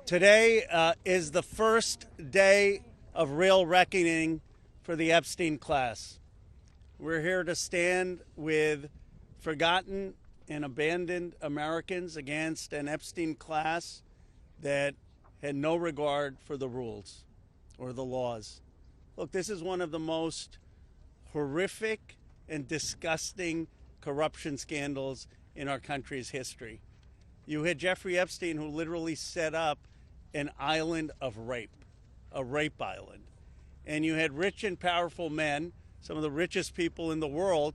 Today is the first day of real reckoning for the Epstein class. We're here to stand with forgotten and abandoned Americans against an Epstein class that had no regard for the rules or the laws. Look, this is one of the most horrific and disgusting corruption scandals in our country's history. You had Jeffrey Epstein, who literally set up an island of rape, a rape island. And you had rich and powerful men, some of the richest people in the world,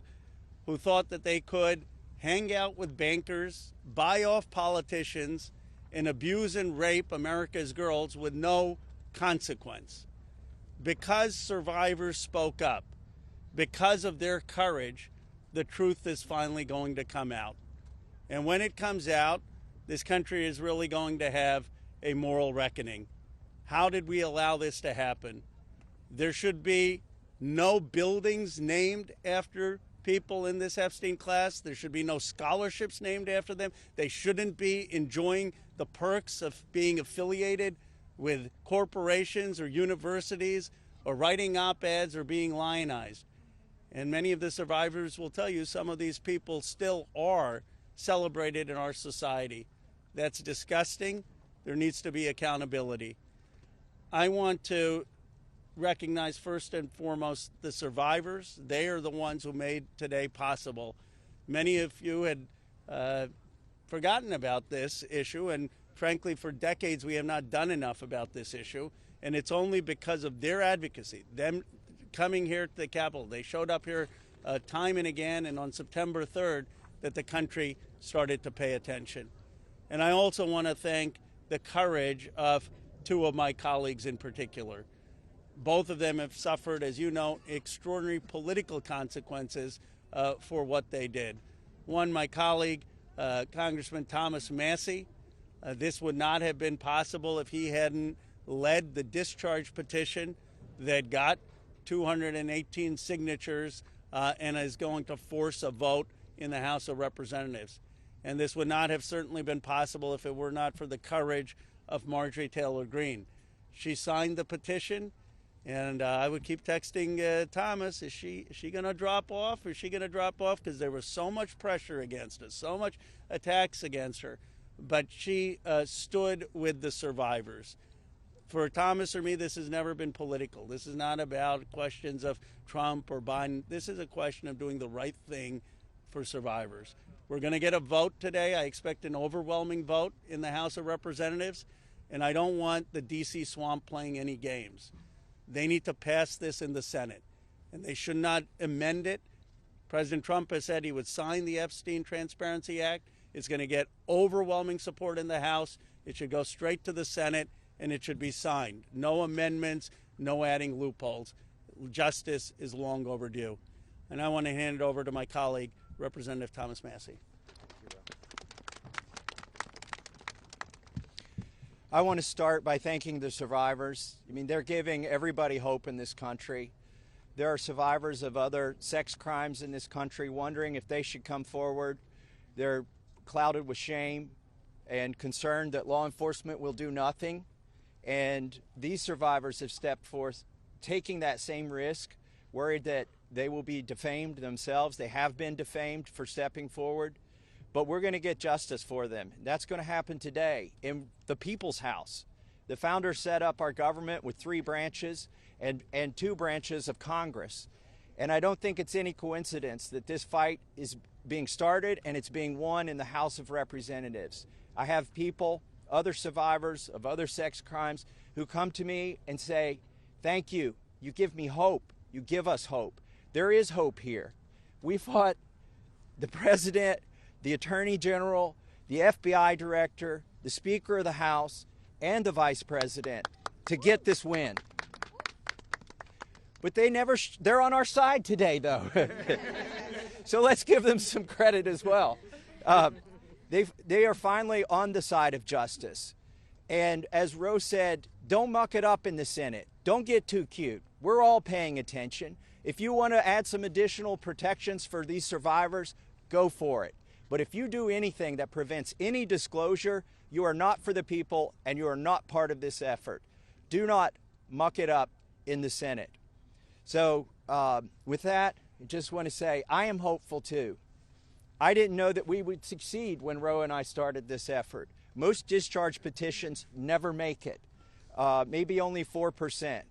who thought that they could hang out with bankers, buy off politicians, and abuse and rape America's girls with no consequence. Because survivors spoke up, because of their courage, the truth is finally going to come out. And when it comes out, this country is really going to have a moral reckoning. How did we allow this to happen? There should be no buildings named after people in this Epstein class. There should be no scholarships named after them. They shouldn't be enjoying the perks of being affiliated with corporations or universities or writing op-eds or being lionized. And many of the survivors will tell you some of these people still are celebrated in our society. That's disgusting. There needs to be accountability. I want to recognize first and foremost the survivors. They are the ones who made today possible. Many of you had forgotten about this issue, and frankly, for decades we have not done enough about this issue, and it's only because of their advocacy, them coming here to the Capitol. They showed up here time and again, and on September 3rd, that the country started to pay attention. And I also want to thank the courage of two of my colleagues in particular. Both of them have suffered, as you know, extraordinary political consequences for what they did. One, my colleague, Congressman Thomas Massie. This would not have been possible if he hadn't led the discharge petition that got 218 signatures and is going to force a vote in the House of Representatives. And this would not have certainly been possible if it were not for the courage of Marjorie Taylor Greene. She signed the petition, and I would keep texting Thomas, is she going to drop off? Is she going to drop off? Because there was so much pressure against us, so much attacks against her. But she stood with the survivors. For Thomas or me, this has never been political. This is not about questions of Trump or Biden. This is a question of doing the right thing for survivors. We're going to get a vote today. I expect an overwhelming vote in the House of Representatives, and I don't want the D.C. swamp playing any games. They need to pass this in the Senate, and they should not amend it. President Trump has said he would sign the Epstein Transparency Act. It's going to get overwhelming support in the House. It should go straight to the Senate, and it should be signed. No amendments, no adding loopholes. Justice is long overdue. And I want to hand it over to my colleague, Representative Thomas Massie. I want to start by thanking the survivors. I mean, they're giving everybody hope in this country. There are survivors of other sex crimes in this country wondering if they should come forward. They're clouded with shame and concerned that law enforcement will do nothing. And these survivors have stepped forth, taking that same risk, worried that they will be defamed themselves. They have been defamed for stepping forward, but we're going to get justice for them. That's going to happen today in the People's House. The founders set up our government with 3 branches and 2 branches of Congress. And I don't think it's any coincidence that this fight is being started and it's being won in the House of Representatives. I have people, other survivors of other sex crimes, who come to me and say, thank you. You give me hope. You give us hope. There is hope here. We fought the president, the attorney general, the FBI director, the Speaker of the House, and the vice president to get this win. But they're on our side today, though. So let's give them some credit as well. They are finally on the side of justice. And as Rose said, don't muck it up in the Senate. Don't get too cute. We're all paying attention. If you want to add some additional protections for these survivors, go for it. But if you do anything that prevents any disclosure, You are not for the people, and you are not part of this effort. Do not muck it up in the Senate. So with that, I just want to say I am hopeful too. I didn't know that we would succeed when Roe and I started this effort. Most discharge petitions never make it, maybe only 4%.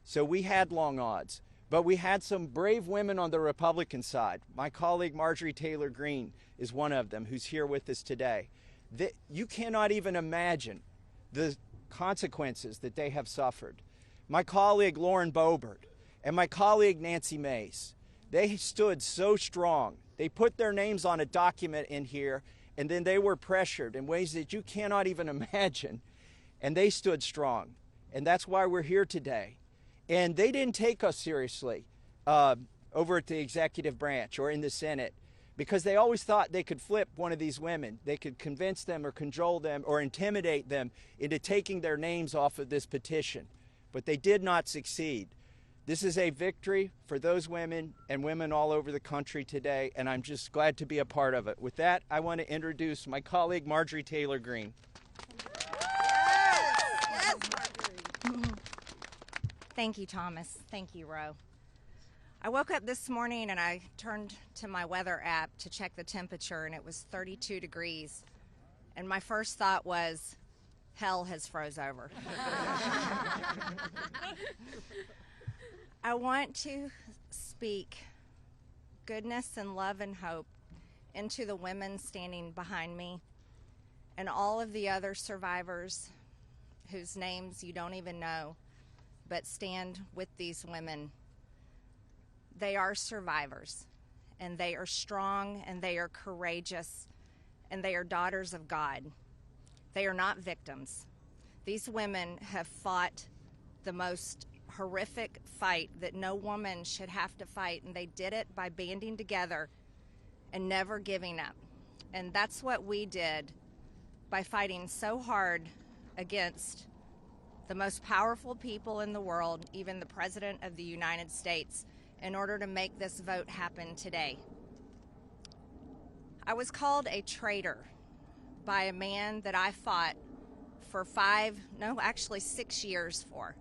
So we had long odds. But we had some brave women on the Republican side. My colleague Marjorie Taylor Greene is one of them, who's here with us today. You cannot even imagine the consequences that they have suffered. My colleague Lauren Boebert and my colleague Nancy Mace, they stood so strong. They put their names on a document in here, and then they were pressured in ways that you cannot even imagine, and they stood strong. And that's why we're here today. And they didn't take us seriously over at the executive branch or in the Senate, because they always thought they could flip one of these women. They could convince them or cajole them or intimidate them into taking their names off of this petition. But they did not succeed. This is a victory for those women and women all over the country today, and I'm just glad to be a part of it. With that, I want to introduce my colleague Marjorie Taylor Greene. Yes, Marjorie. Thank you, Thomas. Thank you, Ro. I woke up this morning and I turned to my weather app to check the temperature, and it was 32 degrees. And my first thought was, hell has froze over. I want to speak goodness and love and hope into the women standing behind me and all of the other survivors whose names you don't even know, but stand with these women. They are survivors, and they are strong, and they are courageous, and they are daughters of God. They are not victims. These women have fought the most horrific fight that no woman should have to fight, and they did it by banding together and never giving up. And that's what we did by fighting so hard against the most powerful people in the world, even the President of the United States, in order to make this vote happen today. I was called a traitor by a man that I fought for 6 years for.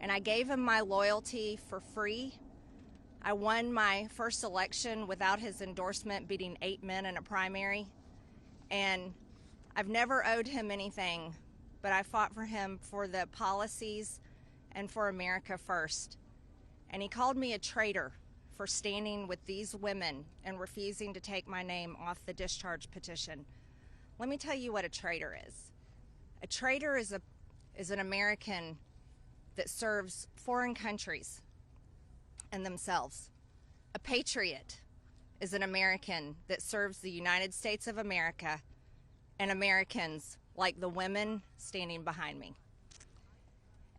And I gave him my loyalty for free. I won my first election without his endorsement, beating 8 men in a primary. And I've never owed him anything, but I fought for him for the policies and for America first. And he called me a traitor for standing with these women and refusing to take my name off the discharge petition. Let me tell you what a traitor is. A traitor is an American that serves foreign countries and themselves. A patriot is an American that serves the United States of America and Americans like the women standing behind me.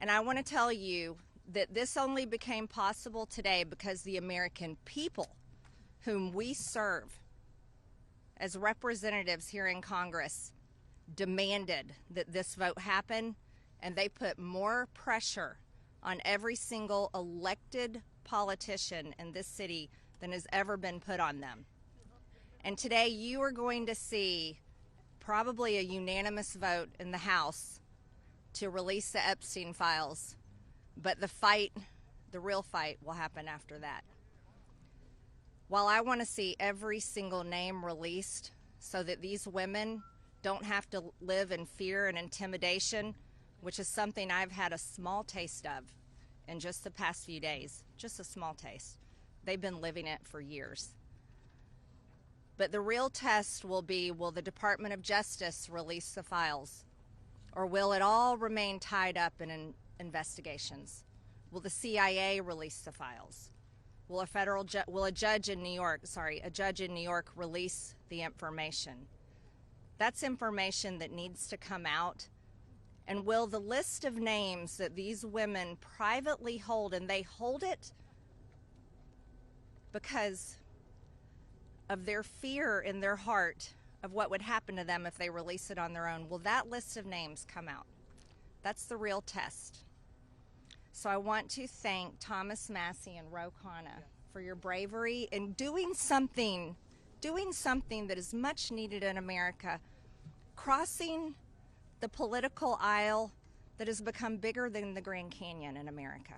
And I want to tell you that this only became possible today because the American people whom we serve as representatives here in Congress demanded that this vote happen, and they put more pressure on every single elected politician in this city than has ever been put on them. And today you are going to see probably a unanimous vote in the House to release the Epstein Files. But the real fight will happen after that. While I want to see every single name released so that these women don't have to live in fear and intimidation, which is something I've had a small taste of in just the past few days, just a small taste. They've been living it for years. But the real test will be, will the Department of Justice release the files? Or will it all remain tied up in investigations? Will the CIA release the files? Will a judge in New York release the information? That's information that needs to come out. And will the list of names that these women privately hold, and they hold it because of their fear in their heart of what would happen to them if they release it on their own, will that list of names come out? That's the real test. So I want to thank Thomas Massie and Khanna for your bravery in doing something that is much needed in America, crossing the political aisle that has become bigger than the Grand Canyon in America.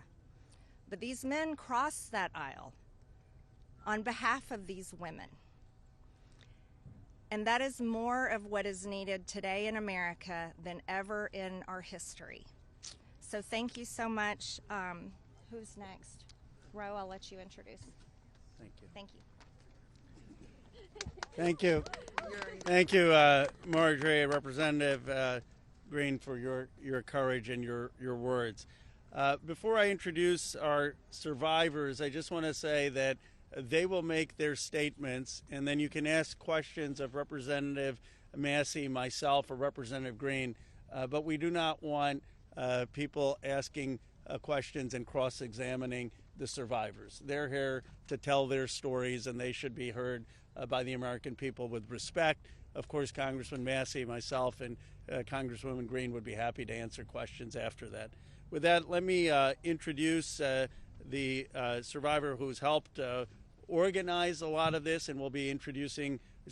But these men crossed that aisle on behalf of these women. And that is more of what is needed today in America than ever in our history. So thank you so much. Who's next? Ro, I'll let you introduce. Thank you. Thank you. Thank you. Thank you, Marjorie, Representative Green, for your courage and your words. Before I introduce our survivors, I just want to say that they will make their statements, and then you can ask questions of Representative Massie, myself, or Representative Green, but we do not want people asking questions and cross-examining the survivors. They're here to tell their stories, and they should be heard by the American people with respect. Of course, Congressman Massie, myself, and Congresswoman Green would be happy to answer questions after that. With that, let me introduce the survivor who's helped organize a lot of this, and will be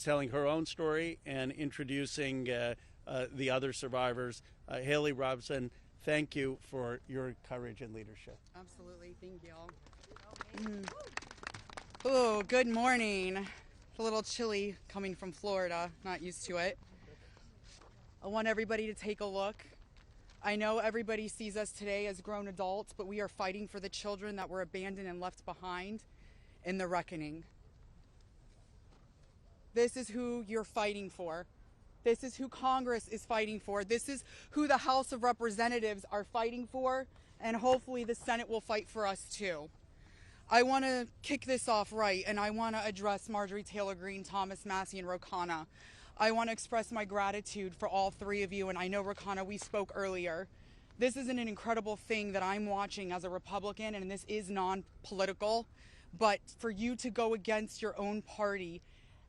telling her own story and introducing the other survivors. Haley Robson, thank you for your courage and leadership. Absolutely, thank you all. Oh, good morning. It's a little chilly coming from Florida, not used to it. I want everybody to take a look. I know everybody sees us today as grown adults, but we are fighting for the children that were abandoned and left behind in the reckoning. This is who you're fighting for. This is who Congress is fighting for. This is who the House of Representatives are fighting for, and hopefully the Senate will fight for us too. I want to kick this off right, and I want to address Marjorie Taylor Greene, Thomas Massie, and Khanna. I want to express my gratitude for all three of you, and I know, Khanna, we spoke earlier. This is an incredible thing that I'm watching as a Republican, and this is non-political, but for you to go against your own party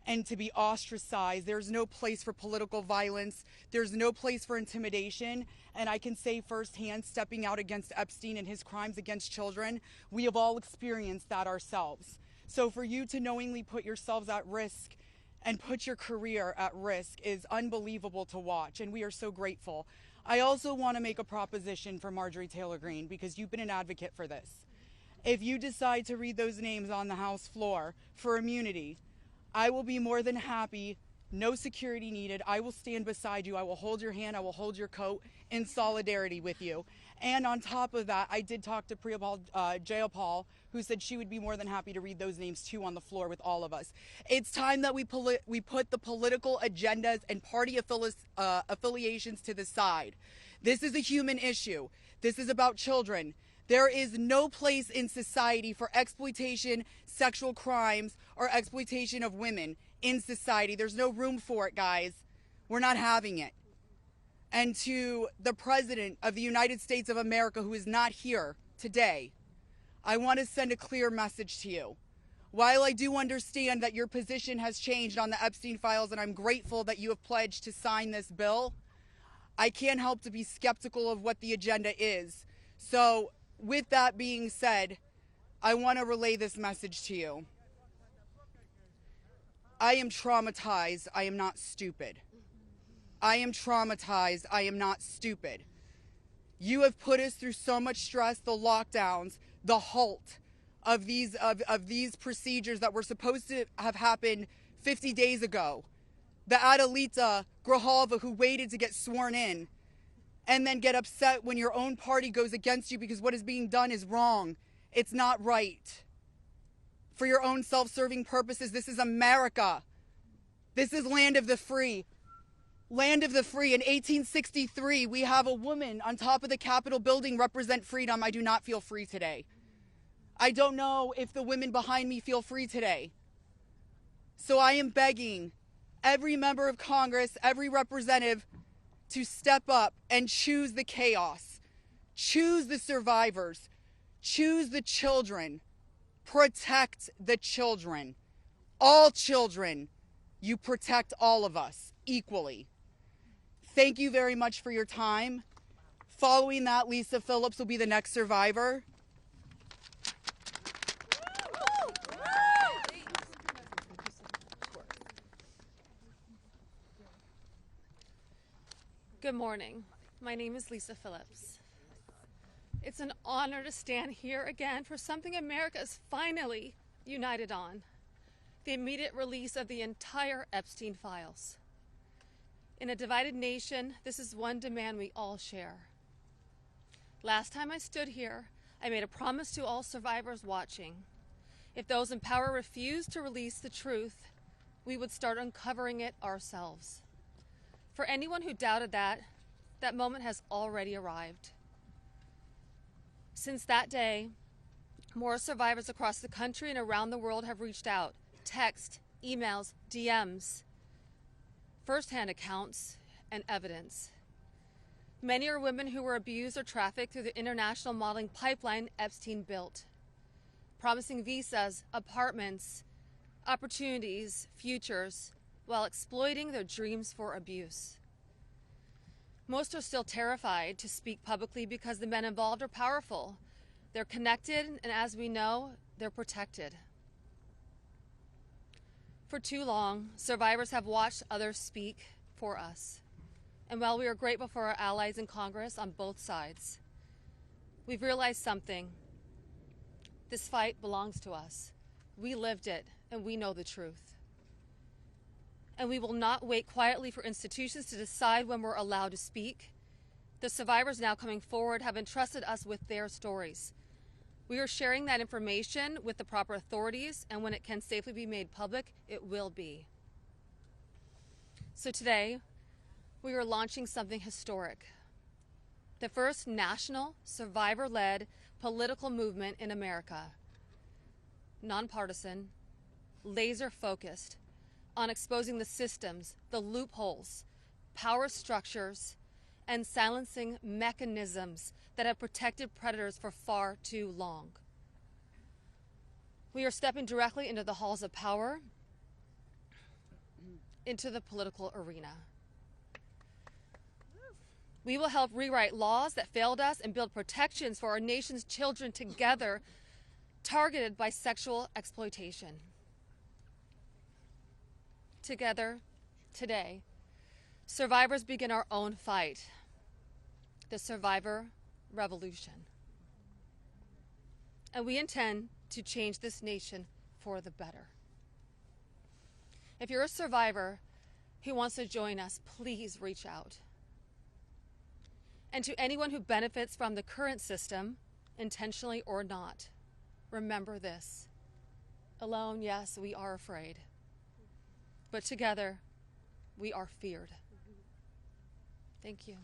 and to be ostracized, there's no place for political violence, there's no place for intimidation, and I can say firsthand, stepping out against Epstein and his crimes against children, we have all experienced that ourselves. So for you to knowingly put yourselves at risk and put your career at risk is unbelievable to watch, and we are so grateful. I also want to make a proposition for Marjorie Taylor Greene, because you've been an advocate for this. If you decide to read those names on the House floor for immunity, I will be more than happy, no security needed. I will stand beside you. I will hold your hand. I will hold your coat in solidarity with you. And on top of that, I did talk to Jayapal, who said she would be more than happy to read those names too on the floor with all of us. It's time that we put the political agendas and party affiliations to the side. This is a human issue. This is about children. There is no place in society for exploitation, sexual crimes, or exploitation of women in society. There's no room for it, guys. We're not having it. And to the President of the United States of America, who is not here today, I want to send a clear message to you. While I do understand that your position has changed on the Epstein Files, and I'm grateful that you have pledged to sign this bill, I can't help to be skeptical of what the agenda is. So, with that being said, I want to relay this message to you. I am traumatized. I am not stupid. I am traumatized. I am not stupid. You have put us through so much stress, the lockdowns, the halt of these procedures that were supposed to have happened 50 days ago. The Adelita Grijalva who waited to get sworn in, and then get upset when your own party goes against you because what is being done is wrong. It's not right. For your own self-serving purposes, this is America. This is land of the free. Land of the free. In 1863, we have a woman on top of the Capitol building represent freedom. I do not feel free today. I don't know if the women behind me feel free today. So I am begging every member of Congress, every representative, to step up and choose the chaos, choose the survivors, choose the children, protect the children. All children, you protect all of us equally. Thank you very much for your time. Following that, Lisa Phillips will be the next survivor. Good morning. My name is Lisa Phillips. It's an honor to stand here again for something America is finally united on: the immediate release of the entire Epstein Files. In a divided nation, this is one demand we all share. Last time I stood here, I made a promise to all survivors watching. If those in power refused to release the truth, we would start uncovering it ourselves. For anyone who doubted that, that moment has already arrived. Since that day, more survivors across the country and around the world have reached out: text, emails, DMs, firsthand accounts, and evidence. Many are women who were abused or trafficked through the international modeling pipeline Epstein built, promising visas, apartments, opportunities, futures, while exploiting their dreams for abuse. Most are still terrified to speak publicly because the men involved are powerful. They're connected, and as we know, they're protected. For too long, survivors have watched others speak for us. And while we are grateful for our allies in Congress on both sides, we've realized something. This fight belongs to us. We lived it, and we know the truth. And we will not wait quietly for institutions to decide when we're allowed to speak. The survivors now coming forward have entrusted us with their stories. We are sharing that information with the proper authorities, and when it can safely be made public, it will be. So today, we are launching something historic: the first national, survivor-led political movement in America. Nonpartisan, laser-focused on exposing the systems, the loopholes, power structures, and silencing mechanisms that have protected predators for far too long. We are stepping directly into the halls of power, into the political arena. We will help rewrite laws that failed us and build protections for our nation's children together, targeted by sexual exploitation. Together, today, survivors begin our own fight, the survivor revolution. And we intend to change this nation for the better. If you're a survivor who wants to join us, please reach out. And to anyone who benefits from the current system, intentionally or not, remember this: alone, yes, we are afraid, but together, we are feared. Thank you.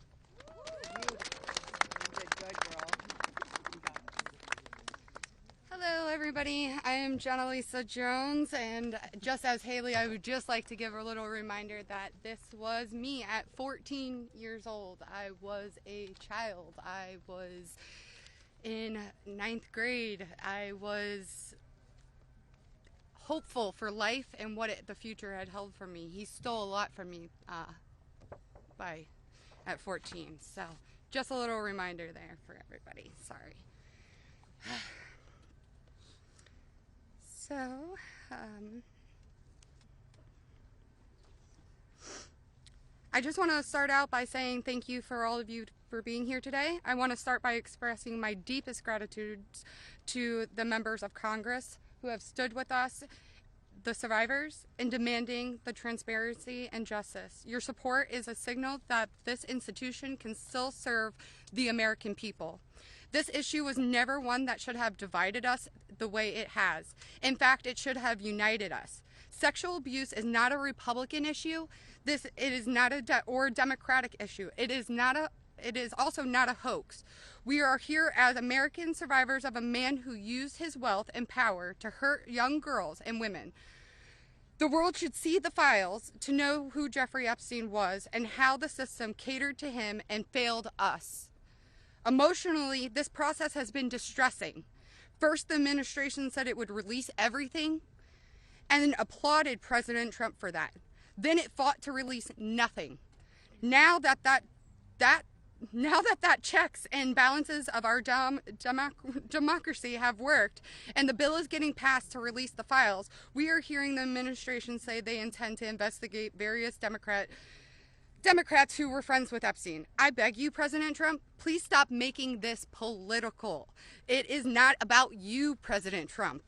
Hello, everybody. I am Jenna-Lisa Jones, and just as Haley, I would just like to give a little reminder that this was me at 14 years old. I was a child. I was in 9th grade. I was hopeful for life and what the future had held for me. He stole a lot from me at 14. So just a little reminder there for everybody. Sorry. So, I just want to start out by saying thank you for all of you for being here today. I want to start by expressing my deepest gratitude to the members of Congress who have stood with us, the survivors, in demanding the transparency and justice. Your support is a signal that this institution can still serve the American people. This issue was never one that should have divided us the way it has. In fact, it should have united us. Sexual abuse is not a Republican issue. It is not a Democratic issue. It is also not a hoax. We are here as American survivors of a man who used his wealth and power to hurt young girls and women. The world should see the files to know who Jeffrey Epstein was and how the system catered to him and failed us. Emotionally, this process has been distressing. First, the administration said it would release everything and then applauded President Trump for that. Then it fought to release nothing. Now that checks and balances of our democracy have worked and the bill is getting passed to release the files, we are hearing the administration say they intend to investigate various Democratic Democrats who were friends with Epstein. I beg you, President Trump, please stop making this political. It is not about you, President Trump.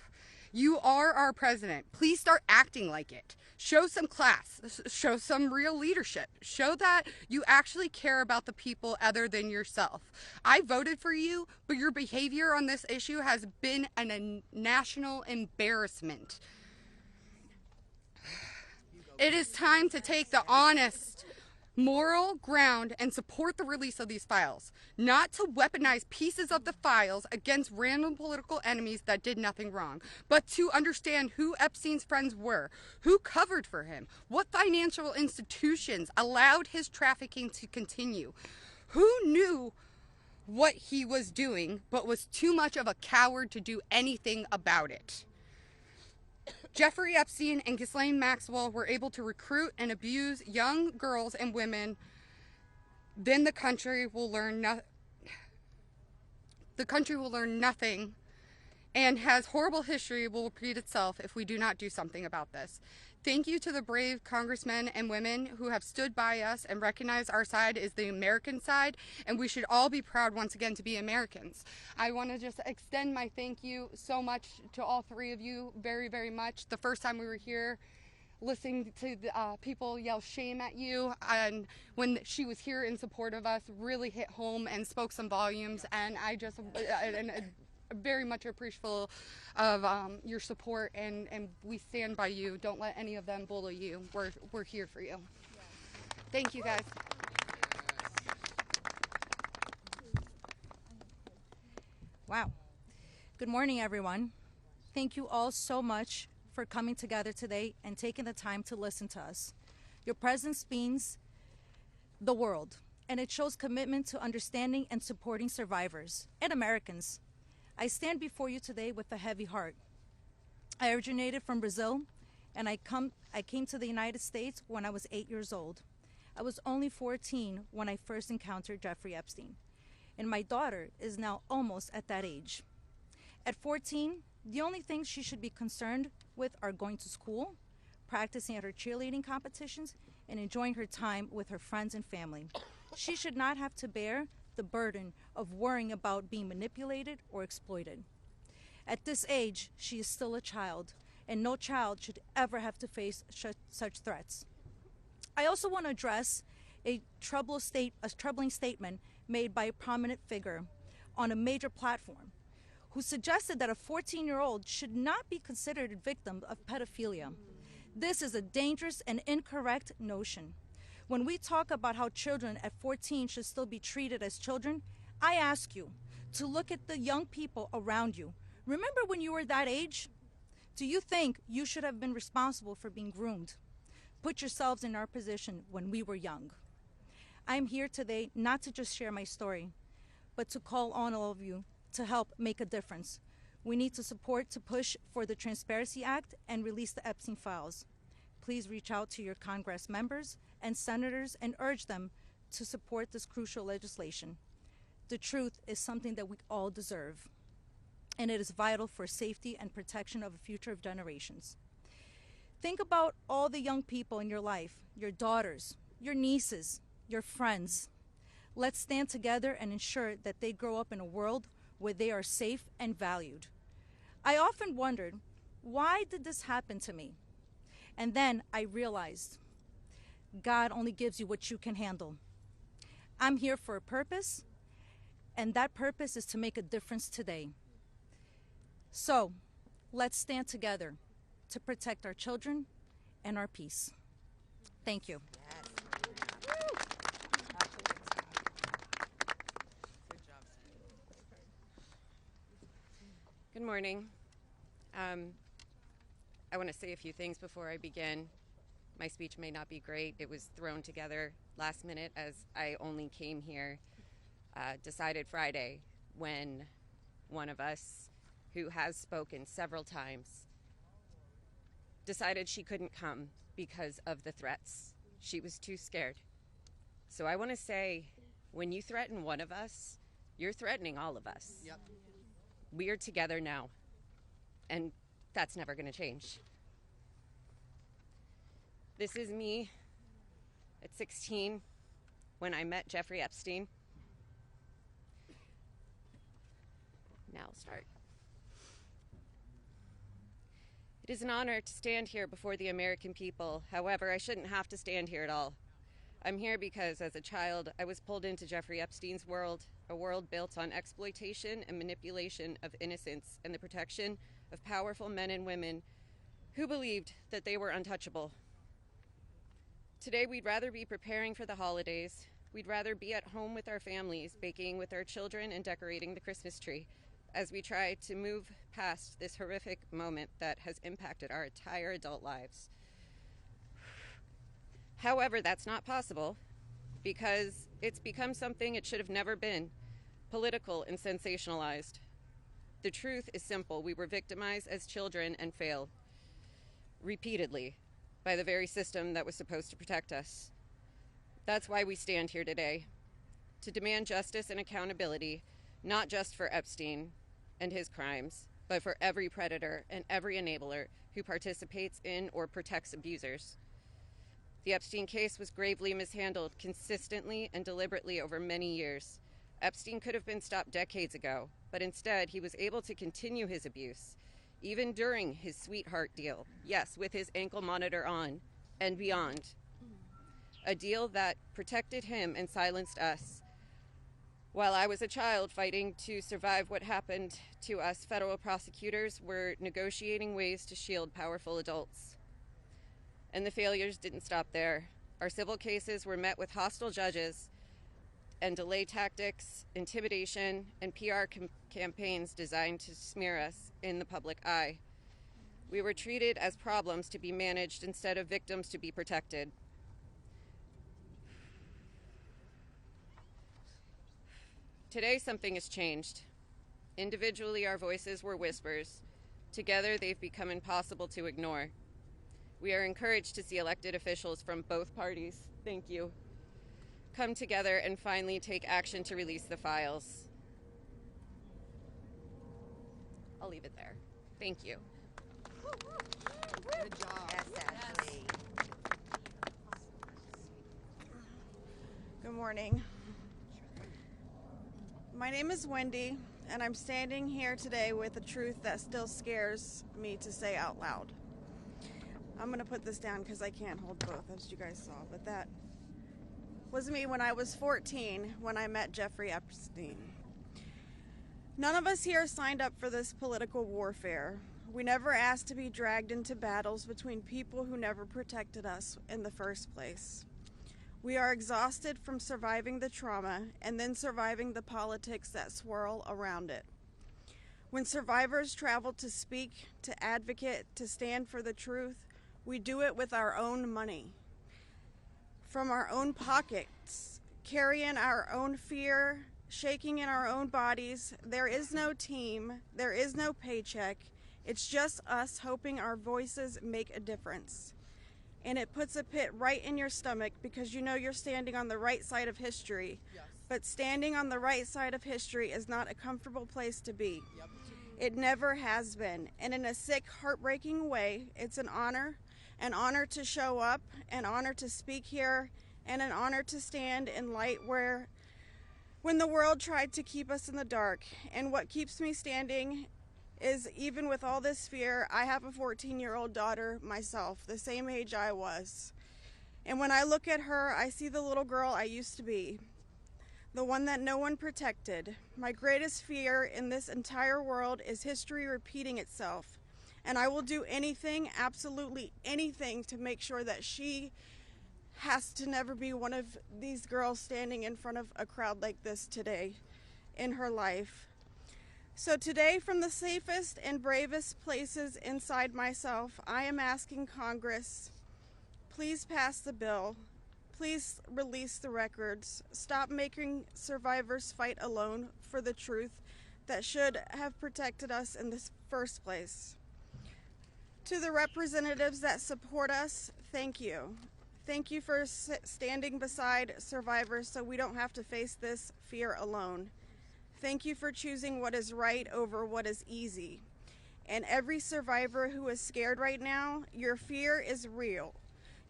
You are our president. Please start acting like it. Show some class. Show some real leadership. Show that you actually care about the people other than yourself. I voted for you, but your behavior on this issue has been a national embarrassment. It is time to take the honest, moral ground and support the release of these files, not to weaponize pieces of the files against random political enemies that did nothing wrong, but to understand who Epstein's friends were, who covered for him, what financial institutions allowed his trafficking to continue, who knew what he was doing but was too much of a coward to do anything about it. Jeffrey Epstein and Ghislaine Maxwell were able to recruit and abuse young girls and women. Then the country will learn nothing, and has horrible history will repeat itself if we do not do something about this. Thank you to the brave congressmen and women who have stood by us and recognized our side is the American side, and we should all be proud once again to be Americans. I want to just extend my thank you so much to all three of you, very, very much. The first time we were here, listening to the, people yell shame at you, and when she was here in support of us, really hit home and spoke some volumes, and I just very much appreciative of your support, and we stand by you. Don't let any of them bully you. We're here for you. Thank you, guys. Wow. Good morning, everyone. Thank you all so much for coming together today and taking the time to listen to us. Your presence means the world, and it shows commitment to understanding and supporting survivors and Americans. I stand before you today with a heavy heart. I originated from Brazil, and I came to the United States when I was 8 years old. I was only 14 when I first encountered Jeffrey Epstein, and my daughter is now almost at that age. At 14, the only things she should be concerned with are going to school, practicing at her cheerleading competitions, and enjoying her time with her friends and family. She should not have to bear the burden of worrying about being manipulated or exploited. At this age, she is still a child, and no child should ever have to face such threats. I also want to address a troubling statement made by a prominent figure on a major platform who suggested that a 14-year-old should not be considered a victim of pedophilia. This is a dangerous and incorrect notion. When we talk about how children at 14 should still be treated as children, I ask you to look at the young people around you. Remember when you were that age? Do you think you should have been responsible for being groomed? Put yourselves in our position when we were young. I'm here today not to just share my story, but to call on all of you to help make a difference. We need to support to push for the Transparency Act and release the Epstein Files. Please reach out to your Congress members and senators and urge them to support this crucial legislation. The truth is something that we all deserve, and it is vital for safety and protection of the future of generations. Think about all the young people in your life, your daughters, your nieces, your friends. Let's stand together and ensure that they grow up in a world where they are safe and valued. I often wondered, why did this happen to me? And then I realized, God only gives you what you can handle. I'm here for a purpose, and that purpose is to make a difference today. So, let's stand together to protect our children and our peace. Thank you. Good morning. I want to say a few things before I begin. My speech may not be great. It was thrown together last minute as I only came here, decided Friday, when one of us, who has spoken several times, decided she couldn't come because of the threats. She was too scared. So I want to say, when you threaten one of us, you're threatening all of us. Yep. We are together now, and that's never going to change. This is me At 16, when I met Jeffrey Epstein. Now I'll start. It is an honor to stand here before the American people. However, I shouldn't have to stand here at all. I'm here because as a child, I was pulled into Jeffrey Epstein's world, a world built on exploitation and manipulation of innocence and the protection of powerful men and women who believed that they were untouchable. Today, we'd rather be preparing for the holidays. We'd rather be at home with our families, baking with our children and decorating the Christmas tree as we try to move past this horrific moment that has impacted our entire adult lives. However, that's not possible because it's become something it should have never been, political and sensationalized. The truth is simple. We were victimized as children and failed repeatedly by the very system that was supposed to protect us. That's why we stand here today, to demand justice and accountability, not just for Epstein and his crimes, but for every predator and every enabler who participates in or protects abusers. The Epstein case was gravely mishandled consistently and deliberately over many years. Epstein could have been stopped decades ago, but instead he was able to continue his abuse, even during his sweetheart deal, yes, with his ankle monitor on and beyond. A deal that protected him and silenced us. While I was a child fighting to survive what happened to us, federal prosecutors were negotiating ways to shield powerful adults. And the failures didn't stop there. Our civil cases were met with hostile judges and delay tactics, intimidation, and PR campaigns designed to smear us in the public eye. We were treated as problems to be managed instead of victims to be protected. Today, something has changed. Individually, our voices were whispers. Together, they've become impossible to ignore. We are encouraged to see elected officials from both parties, thank you, come together and finally take action to release the files. I'll leave it there. Thank you. Good job. Yes. Good morning. My name is Wendy, and I'm standing here today with a truth that still scares me to say out loud. I'm going to put this down because I can't hold both, as you guys saw, but that was me when I was 14 when I met Jeffrey Epstein. None of us here signed up for this political warfare. We never asked to be dragged into battles between people who never protected us in the first place. We are exhausted from surviving the trauma and then surviving the politics that swirl around it. When survivors travel to speak, to advocate, to stand for the truth, we do it with our own money, from our own pockets, carrying our own fear, shaking in our own bodies. There is no team, there is no paycheck. It's just us hoping our voices make a difference. And it puts a pit right in your stomach because you know you're standing on the right side of history. Yes. But standing on the right side of history is not a comfortable place to be. Yep. It never has been. And in a sick, heartbreaking way, it's an honor to show up, an honor to speak here, and an honor to stand in light when the world tried to keep us in the dark. And what keeps me standing is, even with all this fear, I have a 14-year-old daughter myself, the same age I was. And when I look at her, I see the little girl I used to be, the one that no one protected. My greatest fear in this entire world is history repeating itself. And I will do anything, absolutely anything, to make sure that she has to never be one of these girls standing in front of a crowd like this today in her life. So today, from the safest and bravest places inside myself, I am asking Congress, please pass the bill. Please release the records. Stop making survivors fight alone for the truth that should have protected us in the first place. To the representatives that support us, thank you. Thank you for standing beside survivors so we don't have to face this fear alone. Thank you for choosing what is right over what is easy. And every survivor who is scared right now, your fear is real.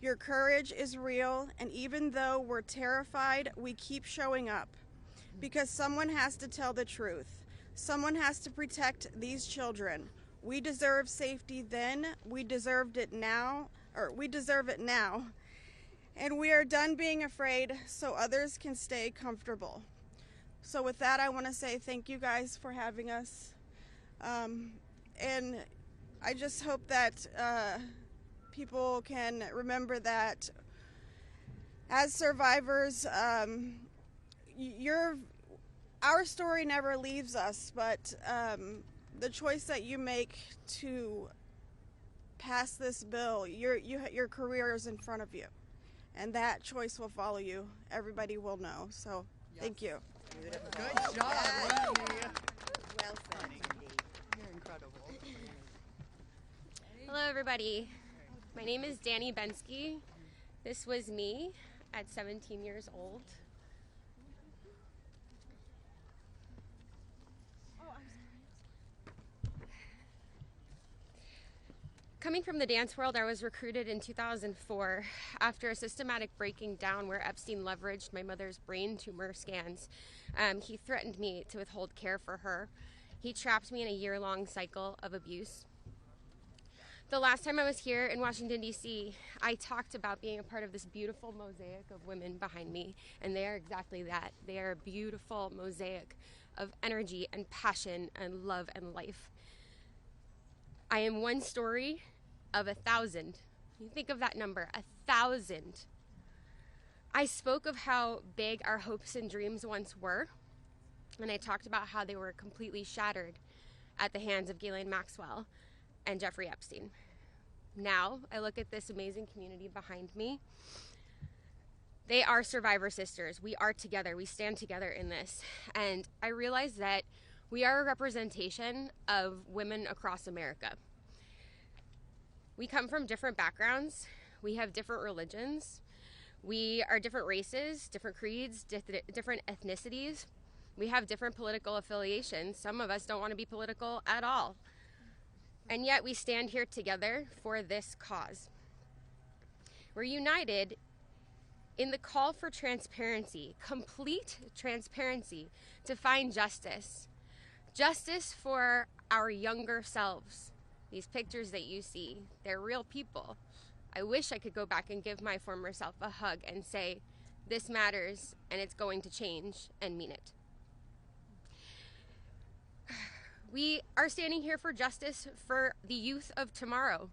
Your courage is real, and even though we're terrified, we keep showing up. Because someone has to tell the truth. Someone has to protect these children. We deserve safety then, we deserve it now. And we are done being afraid so others can stay comfortable. So with that, I want to say thank you guys for having us. And I just hope that people can remember that as survivors, our story never leaves us, but the choice that you make to pass this bill, your career is in front of you, and that choice will follow you. Everybody will know. So, thank you. Good job, Wendy. Well said. You're incredible. Hello, everybody. My name is Danny Bensky. This was me at 17 years old. Coming from the dance world, I was recruited in 2004 after a systematic breaking down where Epstein leveraged my mother's brain tumor scans. He threatened me to withhold care for her. He trapped me in a year-long cycle of abuse. The last time I was here in Washington, D.C., I talked about being a part of this beautiful mosaic of women behind me, and they are exactly that. They are a beautiful mosaic of energy and passion and love and life. I am one story of 1,000. You think of that number, 1,000. I spoke of how big our hopes and dreams once were, and I talked about how they were completely shattered at the hands of Ghislaine Maxwell and Jeffrey Epstein. Now, I look at this amazing community behind me. They are survivor sisters. We are together. We stand together in this. And I realize that we are a representation of women across America. We come from different backgrounds. We have different religions. We are different races, different creeds, different ethnicities. We have different political affiliations. Some of us don't want to be political at all. And yet we stand here together for this cause. We're united in the call for transparency, complete transparency, to find justice. Justice for our younger selves. These pictures that you see, they're real people. I wish I could go back and give my former self a hug and say, this matters and it's going to change, and mean it. We are standing here for justice for the youth of tomorrow,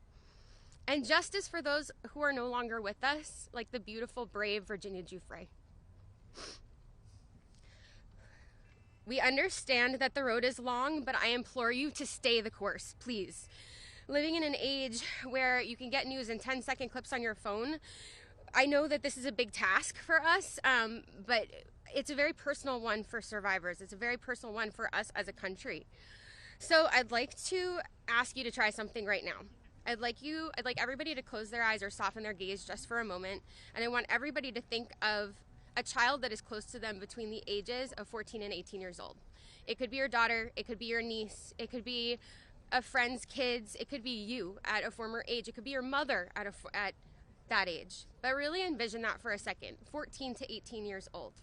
and justice for those who are no longer with us, like the beautiful, brave Virginia Giuffre. We understand that the road is long, but I implore you to stay the course, please. Living in an age where you can get news in 10-second clips on your phone, I know that this is a big task for us, but it's a very personal one for survivors. It's a very personal one for us as a country. So I'd like to ask you to try something right now. I'd like everybody to close their eyes or soften their gaze just for a moment, and I want everybody to think of a child that is close to them between the ages of 14 and 18 years old. It could be your daughter, it could be your niece, it could be a friend's kids, it could be you at a former age, it could be your mother at that age. But really envision that for a second, 14 to 18 years old.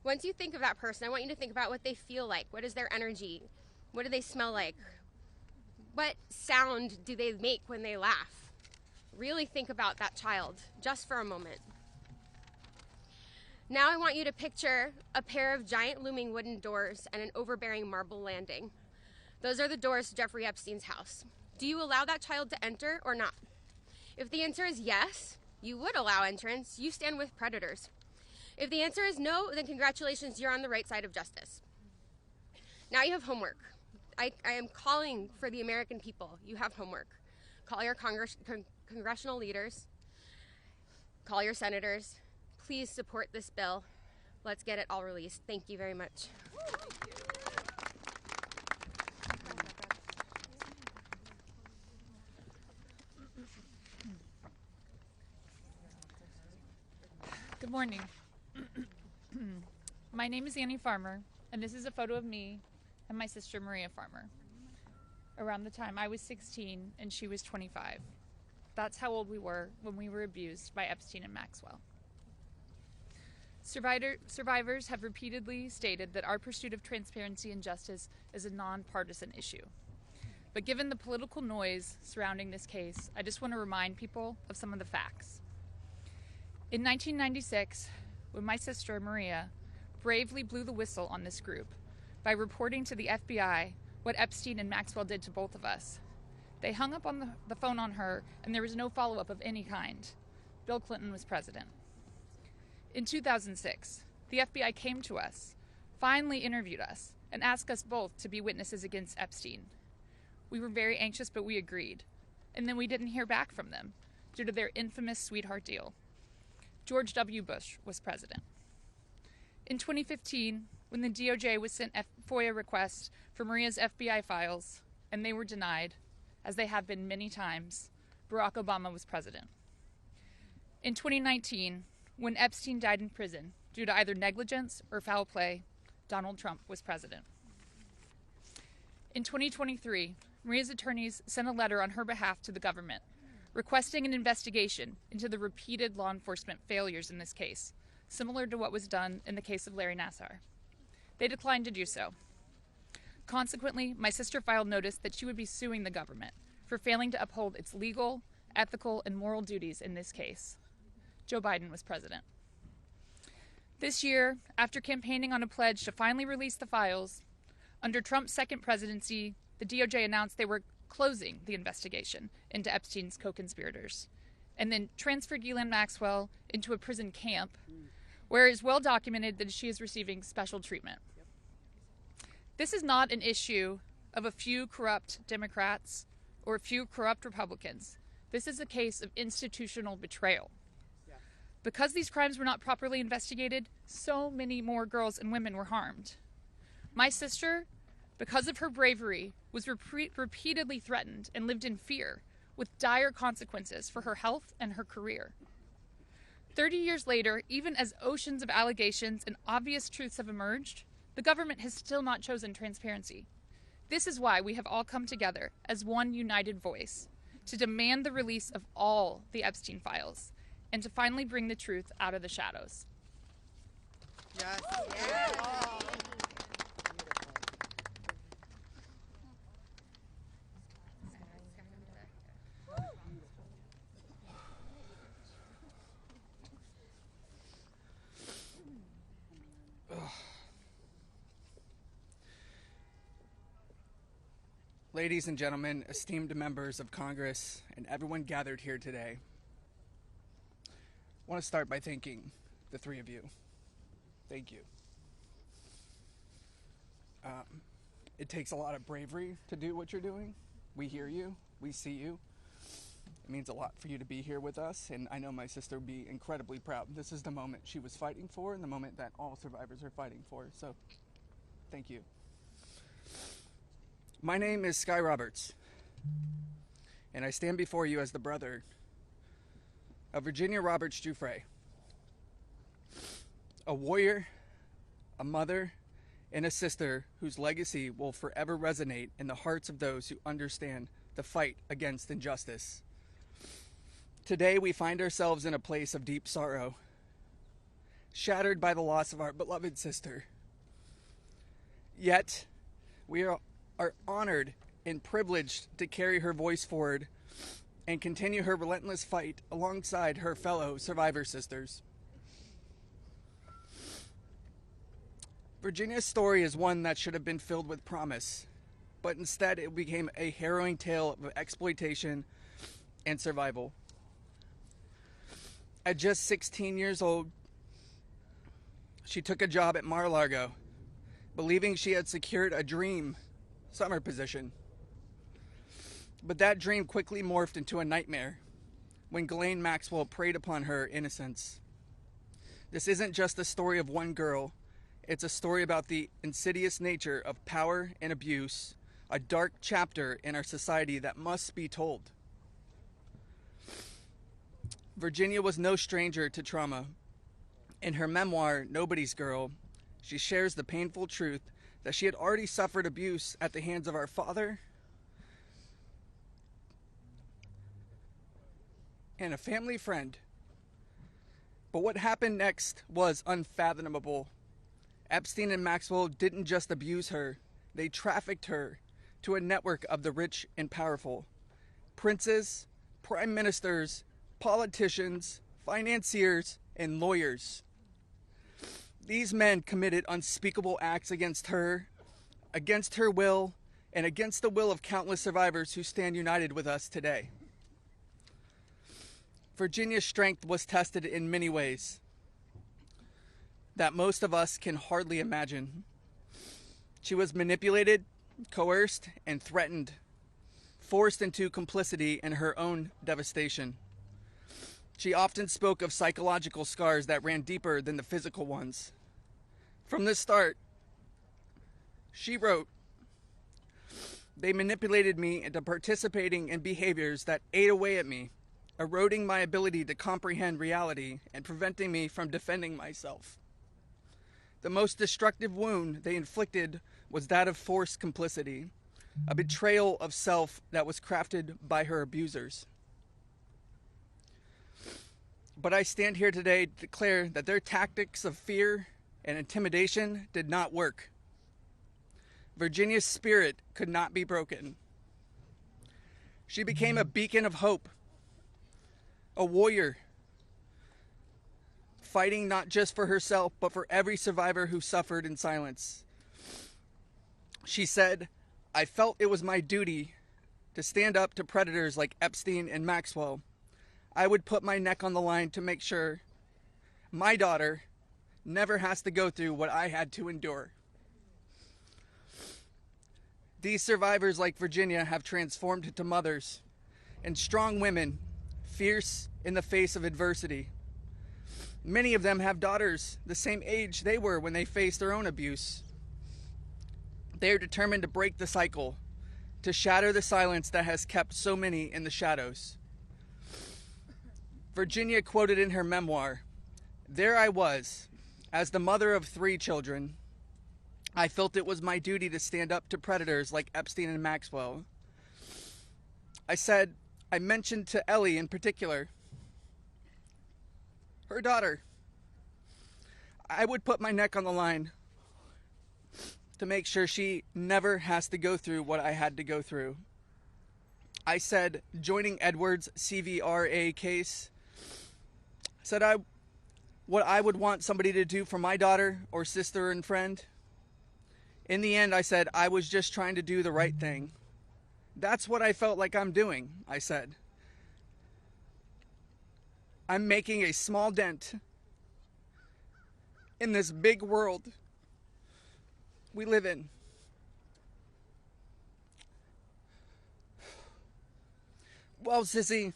Once you think of that person, I want you to think about what they feel like. What is their energy? What do they smell like? What sound do they make when they laugh? Really think about that child, just for a moment. Now I want you to picture a pair of giant looming wooden doors and an overbearing marble landing. Those are the doors to Jeffrey Epstein's house. Do you allow that child to enter or not? If the answer is yes, you would allow entrance. You stand with predators. If the answer is no, then congratulations, you're on the right side of justice. Now you have homework. I am calling for the American people. You have homework. Call your congressional leaders. Call your senators. Please support this bill. Let's get it all released. Thank you very much. Good morning. My name is Annie Farmer, and this is a photo of me and my sister Maria Farmer around the time I was 16 and she was 25. That's how old we were when we were abused by Epstein and Maxwell. Survivors have repeatedly stated that our pursuit of transparency and justice is a nonpartisan issue. But given the political noise surrounding this case, I just want to remind people of some of the facts. In 1996, when my sister, Maria, bravely blew the whistle on this group by reporting to the FBI what Epstein and Maxwell did to both of us, they hung up on the phone on her, and there was no follow-up of any kind. Bill Clinton was president. In 2006, the FBI came to us, finally interviewed us, and asked us both to be witnesses against Epstein. We were very anxious, but we agreed. And then we didn't hear back from them due to their infamous sweetheart deal. George W. Bush was president. In 2015, when the DOJ was sent FOIA requests for Maria's FBI files, and they were denied, as they have been many times, Barack Obama was president. In 2019, when Epstein died in prison due to either negligence or foul play, Donald Trump was president. In 2023, Maria's attorneys sent a letter on her behalf to the government, requesting an investigation into the repeated law enforcement failures in this case, similar to what was done in the case of Larry Nassar. They declined to do so. Consequently, my sister filed notice that she would be suing the government for failing to uphold its legal, ethical, and moral duties in this case. Joe Biden was president. This year, after campaigning on a pledge to finally release the files, under Trump's second presidency, the DOJ announced they were closing the investigation into Epstein's co-conspirators, and then transferred Ghislaine Maxwell into a prison camp, where it is well documented that she is receiving special treatment. This is not an issue of a few corrupt Democrats or a few corrupt Republicans. This is a case of institutional betrayal. Because these crimes were not properly investigated, so many more girls and women were harmed. My sister, because of her bravery, was repeatedly threatened and lived in fear, with dire consequences for her health and her career. 30 years later, even as oceans of allegations and obvious truths have emerged, the government has still not chosen transparency. This is why we have all come together as one united voice to demand the release of all the Epstein files and to finally bring the truth out of the shadows. Yes. Yes. Ladies and gentlemen, esteemed members of Congress, and everyone gathered here today, I want to start by thanking the three of you. Thank you. It takes a lot of bravery to do what you're doing. We hear you. We see you. It means a lot for you to be here with us, and I know my sister would be incredibly proud. This is the moment she was fighting for and the moment that all survivors are fighting for, so thank you. My name is Sky Roberts, and I stand before you as the brother of Virginia Roberts Giuffre, a warrior, a mother, and a sister whose legacy will forever resonate in the hearts of those who understand the fight against injustice. Today we find ourselves in a place of deep sorrow, shattered by the loss of our beloved sister. Yet, we are honored and privileged to carry her voice forward and continue her relentless fight alongside her fellow survivor sisters. Virginia's story is one that should have been filled with promise, but instead it became a harrowing tale of exploitation and survival. At just 16 years old, she took a job at Mar-a-Lago, believing she had secured a dream summer position. But that dream quickly morphed into a nightmare when Ghislaine Maxwell preyed upon her innocence. This isn't just the story of one girl. It's a story about the insidious nature of power and abuse, a dark chapter in our society that must be told. Virginia was no stranger to trauma. In her memoir, Nobody's Girl, she shares the painful truth that she had already suffered abuse at the hands of our father, and a family friend. But what happened next was unfathomable. Epstein and Maxwell didn't just abuse her, they trafficked her to a network of the rich and powerful. Princes, prime ministers, politicians, financiers, and lawyers. These men committed unspeakable acts against her will, and against the will of countless survivors who stand united with us today. Virginia's strength was tested in many ways that most of us can hardly imagine. She was manipulated, coerced, and threatened, forced into complicity in her own devastation. She often spoke of psychological scars that ran deeper than the physical ones. From the start, she wrote, "They manipulated me into participating in behaviors that ate away at me, eroding my ability to comprehend reality and preventing me from defending myself. The most destructive wound they inflicted was that of forced complicity, a betrayal of self that was crafted by her abusers. But I stand here today to declare that their tactics of fear and intimidation did not work. Virginia's spirit could not be broken. She became a beacon of hope, a warrior, fighting not just for herself, but for every survivor who suffered in silence. She said, I felt it was my duty to stand up to predators like Epstein and Maxwell. I would put my neck on the line to make sure my daughter never has to go through what I had to endure. These survivors, like Virginia, have transformed into mothers and strong women, fierce in the face of adversity. Many of them have daughters the same age they were when they faced their own abuse. They are determined to break the cycle, to shatter the silence that has kept so many in the shadows. Virginia quoted in her memoir, "There I was, as the mother of 3 children. I felt it was my duty to stand up to predators like Epstein and Maxwell. I mentioned to Ellie in particular, her daughter, I would put my neck on the line to make sure she never has to go through what I had to go through. I said, joining Edward's CVRA case, what I would want somebody to do for my daughter or sister and friend. In the end, I said, I was just trying to do the right thing. That's what I felt like I'm doing," I said. "I'm making a small dent in this big world we live in." Well, sissy,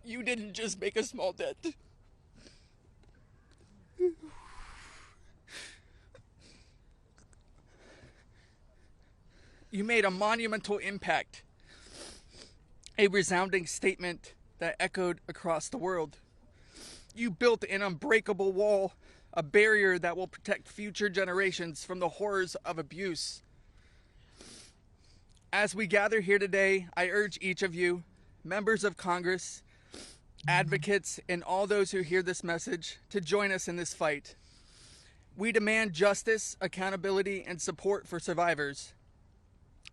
you didn't just make a small dent. You made a monumental impact, a resounding statement that echoed across the world. You built an unbreakable wall, a barrier that will protect future generations from the horrors of abuse. As we gather here today, I urge each of you, members of Congress, advocates, and all those who hear this message to join us in this fight. We demand justice, accountability, and support for survivors.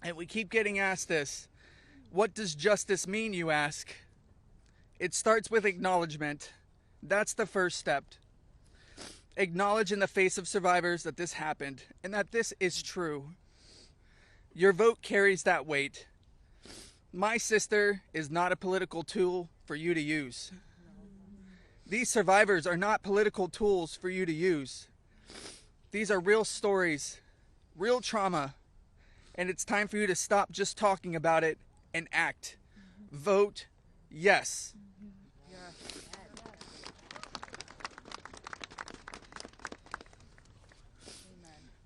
And we keep getting asked this. What does justice mean, you ask? It starts with acknowledgement. That's the first step. Acknowledge in the face of survivors that this happened and that this is true. Your vote carries that weight. My sister is not a political tool for you to use. These survivors are not political tools for you to use. These are real stories, real trauma, and it's time for you to stop just talking about it and act. Vote yes.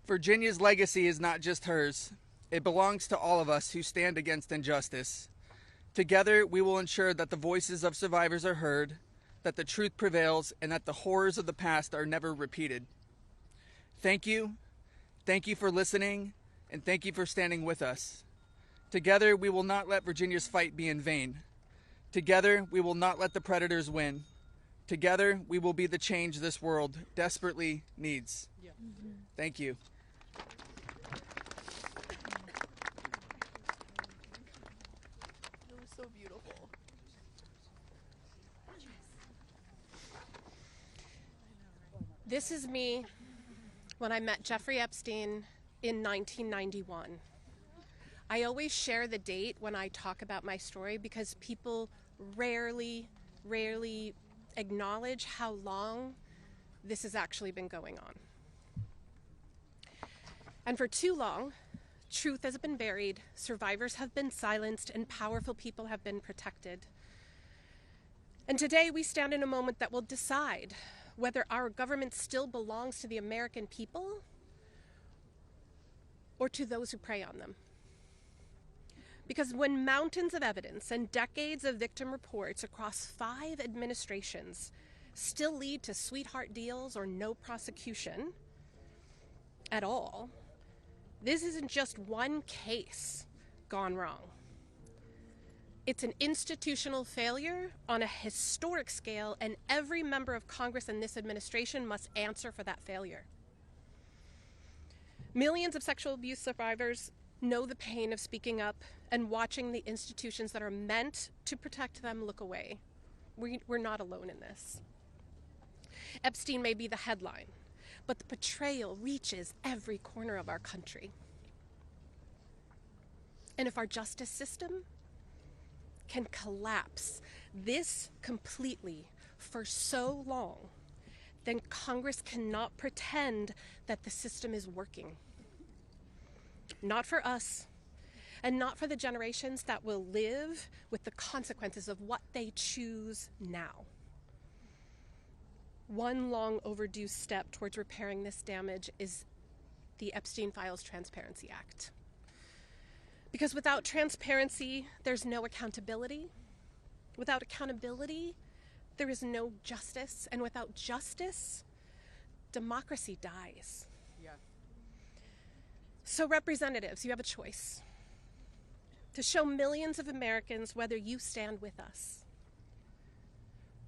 Virginia's legacy is not just hers. It belongs to all of us who stand against injustice. Together, we will ensure that the voices of survivors are heard, that the truth prevails, and that the horrors of the past are never repeated. Thank you. Thank you for listening, and thank you for standing with us. Together, we will not let Virginia's fight be in vain. Together, we will not let the predators win. Together, we will be the change this world desperately needs. Yeah. Thank you. It was so beautiful. This is me when I met Jeffrey Epstein in 1991. I always share the date when I talk about my story because people rarely acknowledge how long this has actually been going on. And for too long, truth has been buried, survivors have been silenced, and powerful people have been protected. And today we stand in a moment that will decide whether our government still belongs to the American people or to those who prey on them. Because when mountains of evidence and decades of victim reports across 5 administrations still lead to sweetheart deals or no prosecution at all, this isn't just one case gone wrong. It's an institutional failure on a historic scale, and every member of Congress in this administration must answer for that failure. Millions of sexual abuse survivors know the pain of speaking up and watching the institutions that are meant to protect them look away. We're not alone in this. Epstein may be the headline, but the betrayal reaches every corner of our country. And if our justice system can collapse this completely for so long, then Congress cannot pretend that the system is working. Not for us, and not for the generations that will live with the consequences of what they choose now. One long overdue step towards repairing this damage is the Epstein Files Transparency Act. Because without transparency, there's no accountability. Without accountability, there is no justice. And without justice, democracy dies. Yeah. So representatives, you have a choice to show millions of Americans whether you stand with us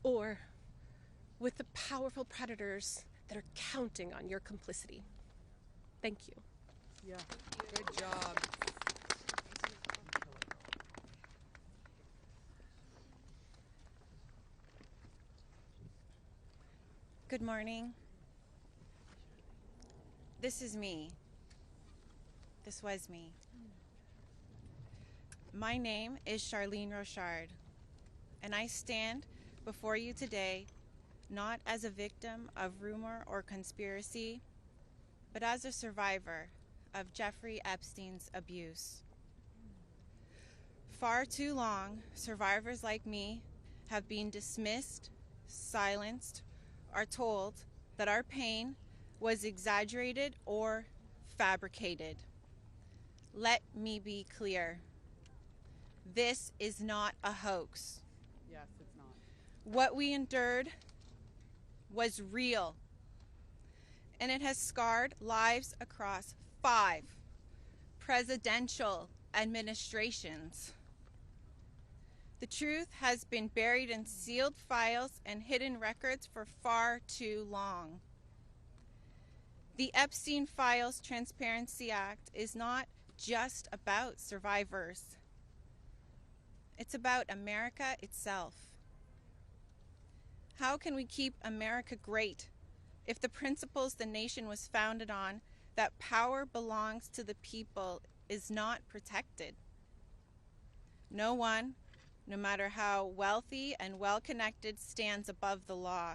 or with the powerful predators that are counting on your complicity. Thank you. Yeah. Good job. Good morning. This is me. This was me. My name is Charlene Rochard, and I stand before you today not as a victim of rumor or conspiracy, but as a survivor of Jeffrey Epstein's abuse. Far too long, survivors like me have been dismissed, silenced, are told that our pain was exaggerated or fabricated. Let me be clear. This is not a hoax. Yes, it's not. What we endured was real, and it has scarred lives across 5 presidential administrations. The truth has been buried in sealed files and hidden records for far too long. The Epstein Files Transparency Act is not just about survivors. It's about America itself. How can we keep America great if the principles the nation was founded on, that power belongs to the people, is not protected? No one, no matter how wealthy and well-connected, stands above the law.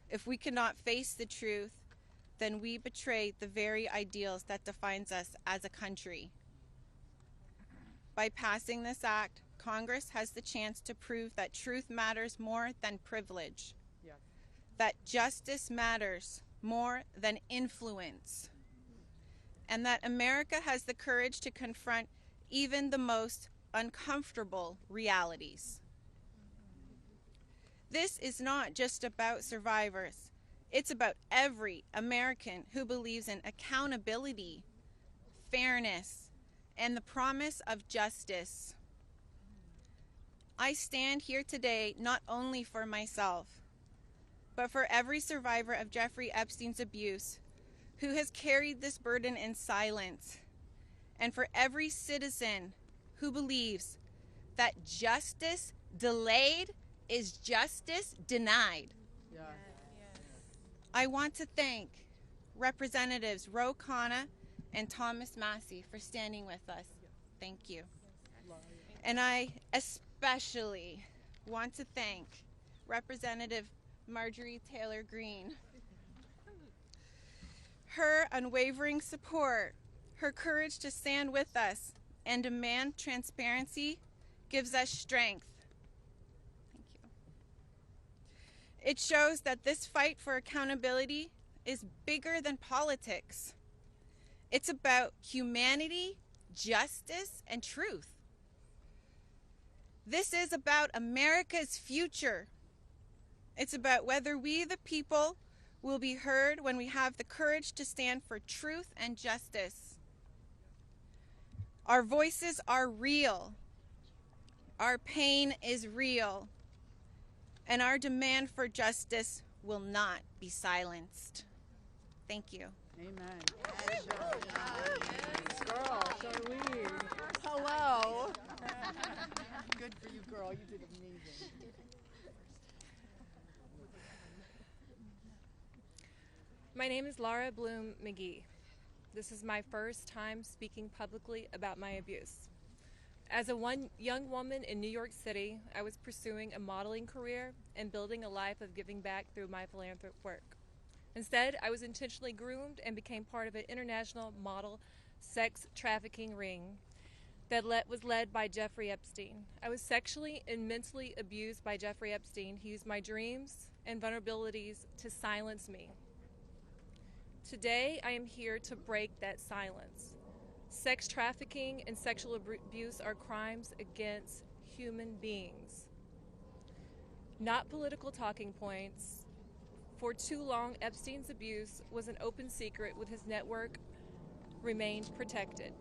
If we cannot face the truth, then we betray the very ideals that defines us as a country. By passing this act, Congress has the chance to prove that truth matters more than privilege, Yes. that justice matters more than influence, and that America has the courage to confront even the most uncomfortable realities. This is not just about survivors. It's about every American who believes in accountability, fairness, and the promise of justice. I stand here today not only for myself, but for every survivor of Jeffrey Epstein's abuse who has carried this burden in silence, and for every citizen who believes that justice delayed is justice denied. Yes. I want to thank Representatives Khanna and Thomas Massie for standing with us. Thank you. And I especially want to thank Representative Marjorie Taylor Greene. Her unwavering support, her courage to stand with us and demand transparency gives us strength. Thank you. It shows that this fight for accountability is bigger than politics. It's about humanity, justice, and truth. This is about America's future. It's about whether we, the people, will be heard when we have the courage to stand for truth and justice. Our voices are real. Our pain is real. And our demand for justice will not be silenced. Thank you. Amen. Girl, Charlene. Hello. Good for you, girl. You did amazing. My name is Laura Bloom McGee. This is my first time speaking publicly about my abuse. As a young woman in New York City, I was pursuing a modeling career and building a life of giving back through my philanthropic work. Instead, I was intentionally groomed and became part of an international model sex trafficking ring that was led by Jeffrey Epstein. I was sexually and mentally abused by Jeffrey Epstein. He used my dreams and vulnerabilities to silence me. Today, I am here to break that silence. Sex trafficking and sexual abuse are crimes against human beings, not political talking points. For too long, Epstein's abuse was an open secret, with his network remained protected.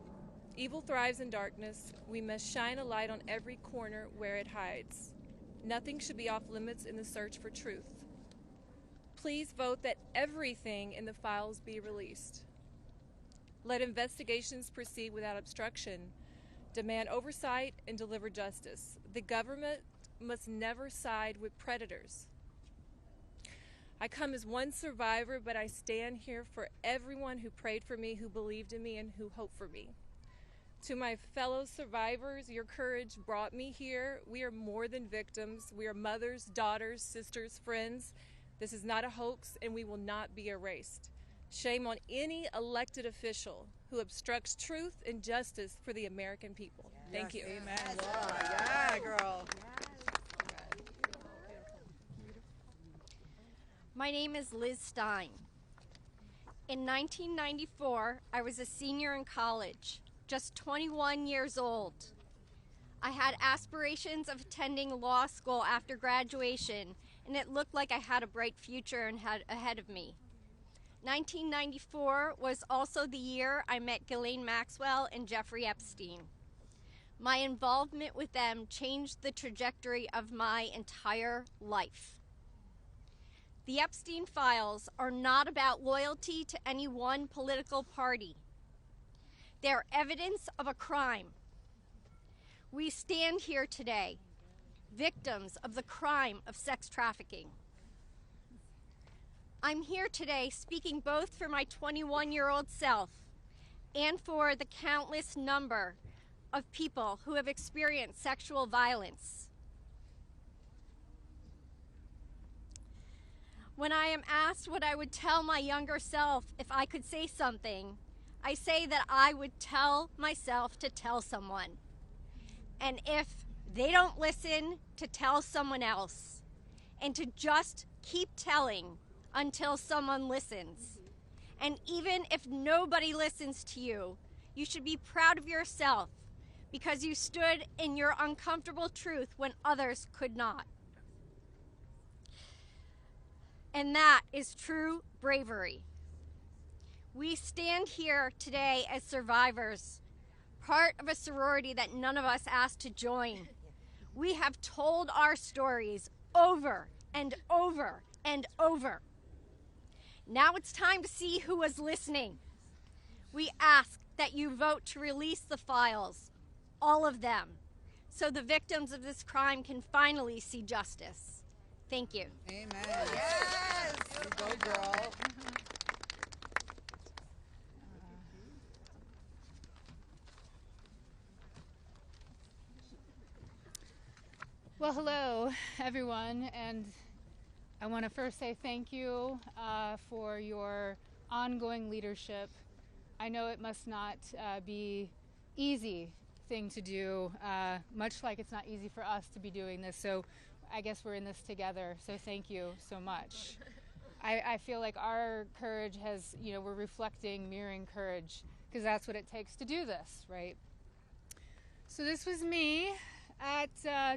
Evil thrives in darkness. We must shine a light on every corner where it hides. Nothing should be off limits in the search for truth. Please vote that everything in the files be released. Let investigations proceed without obstruction. Demand oversight and deliver justice. The government must never side with predators. I come as one survivor, but I stand here for everyone who prayed for me, who believed in me, and who hoped for me. To my fellow survivors, your courage brought me here. We are more than victims. We are mothers, daughters, sisters, friends. This is not a hoax, and we will not be erased. Shame on any elected official who obstructs truth and justice for the American people. Thank you. Amen. Yeah, girl. My name is Liz Stein. In 1994, I was a senior in college, just 21 years old. I had aspirations of attending law school after graduation, and it looked like I had a bright future ahead of me. 1994 was also the year I met Ghislaine Maxwell and Jeffrey Epstein. My involvement with them changed the trajectory of my entire life. The Epstein Files are not about loyalty to any one political party. They're evidence of a crime. We stand here today, victims of the crime of sex trafficking. I'm here today speaking both for my 21-year-old self and for the countless number of people who have experienced sexual violence. When I am asked what I would tell my younger self if I could say something, I say that I would tell myself to tell someone. And if they don't listen, to tell someone else. And to just keep telling until someone listens. And even if nobody listens to you, you should be proud of yourself because you stood in your uncomfortable truth when others could not. and that is true bravery. We stand here today as survivors, part of a sorority that none of us asked to join. We have told our stories over and over and over. Now it's time to see who was listening. We ask that you vote to release the files, all of them, so the victims of this crime can finally see justice. Thank you. Amen. Yes! You go, girl. Well, hello, everyone, and I want to first say thank you for your ongoing leadership. I know it must not be easy thing to do, much like it's not easy for us to be doing this, so I guess we're in this together, so thank you so much. I feel like our courage has, we're reflecting, mirroring courage, because that's what it takes to do this, right? So this was me at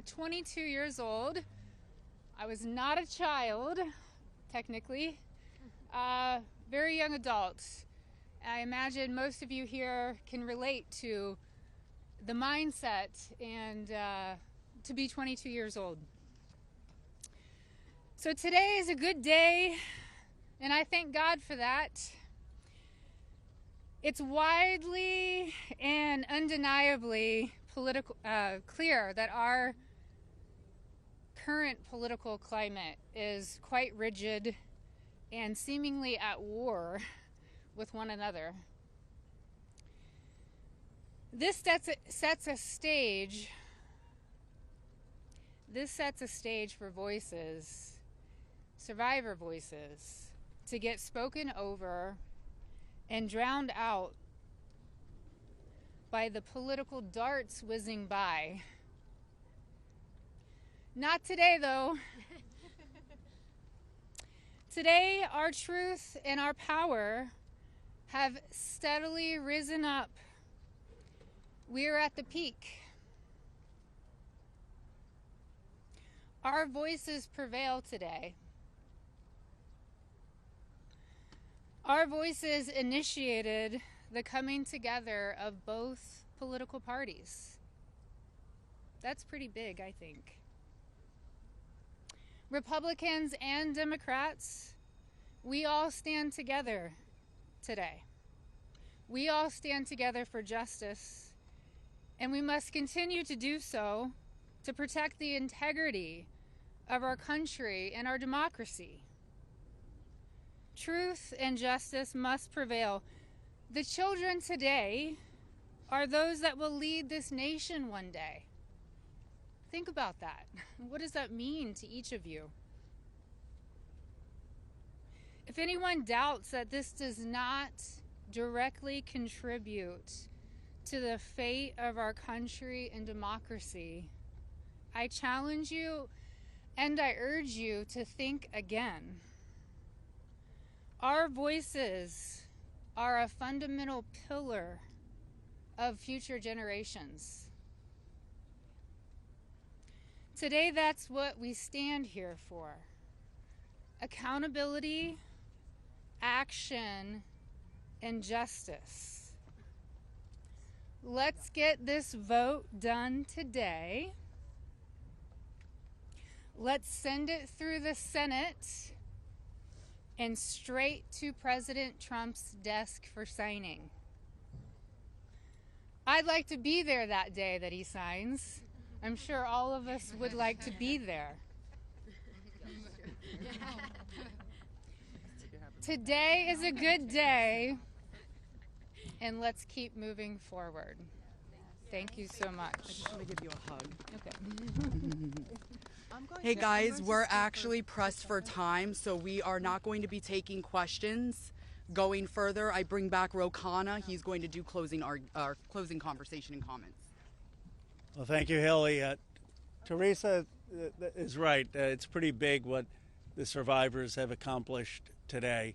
22 years old. I was not a child, technically, very young adult. I imagine most of you here can relate to the mindset and to be 22 years old. So today is a good day, and I thank God for that. It's widely and undeniably clear that our current political climate is quite rigid and seemingly at war with one another. This sets a stage for voices, survivor voices, to get spoken over and drowned out by the political darts whizzing by. Not today, though. Today, our truth and our power have steadily risen up. We are at the peak. Our voices prevail today. Our voices initiated the coming together of both political parties. That's pretty big, I think. Republicans and Democrats, we all stand together today. We all stand together for justice, and we must continue to do so to protect the integrity of our country and our democracy. Truth and justice must prevail. The children today are those that will lead this nation one day. Think about that. What does that mean to each of you? If anyone doubts that this does not directly contribute to the fate of our country and democracy, I challenge you and I urge you to think again. Our voices are a fundamental pillar of future generations. Today, that's what we stand here for. Accountability, action, and justice. Let's get this vote done today. Let's send it through the Senate and straight to President Trump's desk for signing. I'd like to be there that day that he signs. I'm sure all of us would like to be there. Today is a good day, and let's keep moving forward. Thank you so much. I just want to give you a hug. Okay. Hey guys, we're actually pressed for time, so we are not going to be taking questions going further. I bring back Khanna. He's going to do our closing conversation and comments. Well, thank you, Hilly. Teresa is right. It's pretty big what the survivors have accomplished today.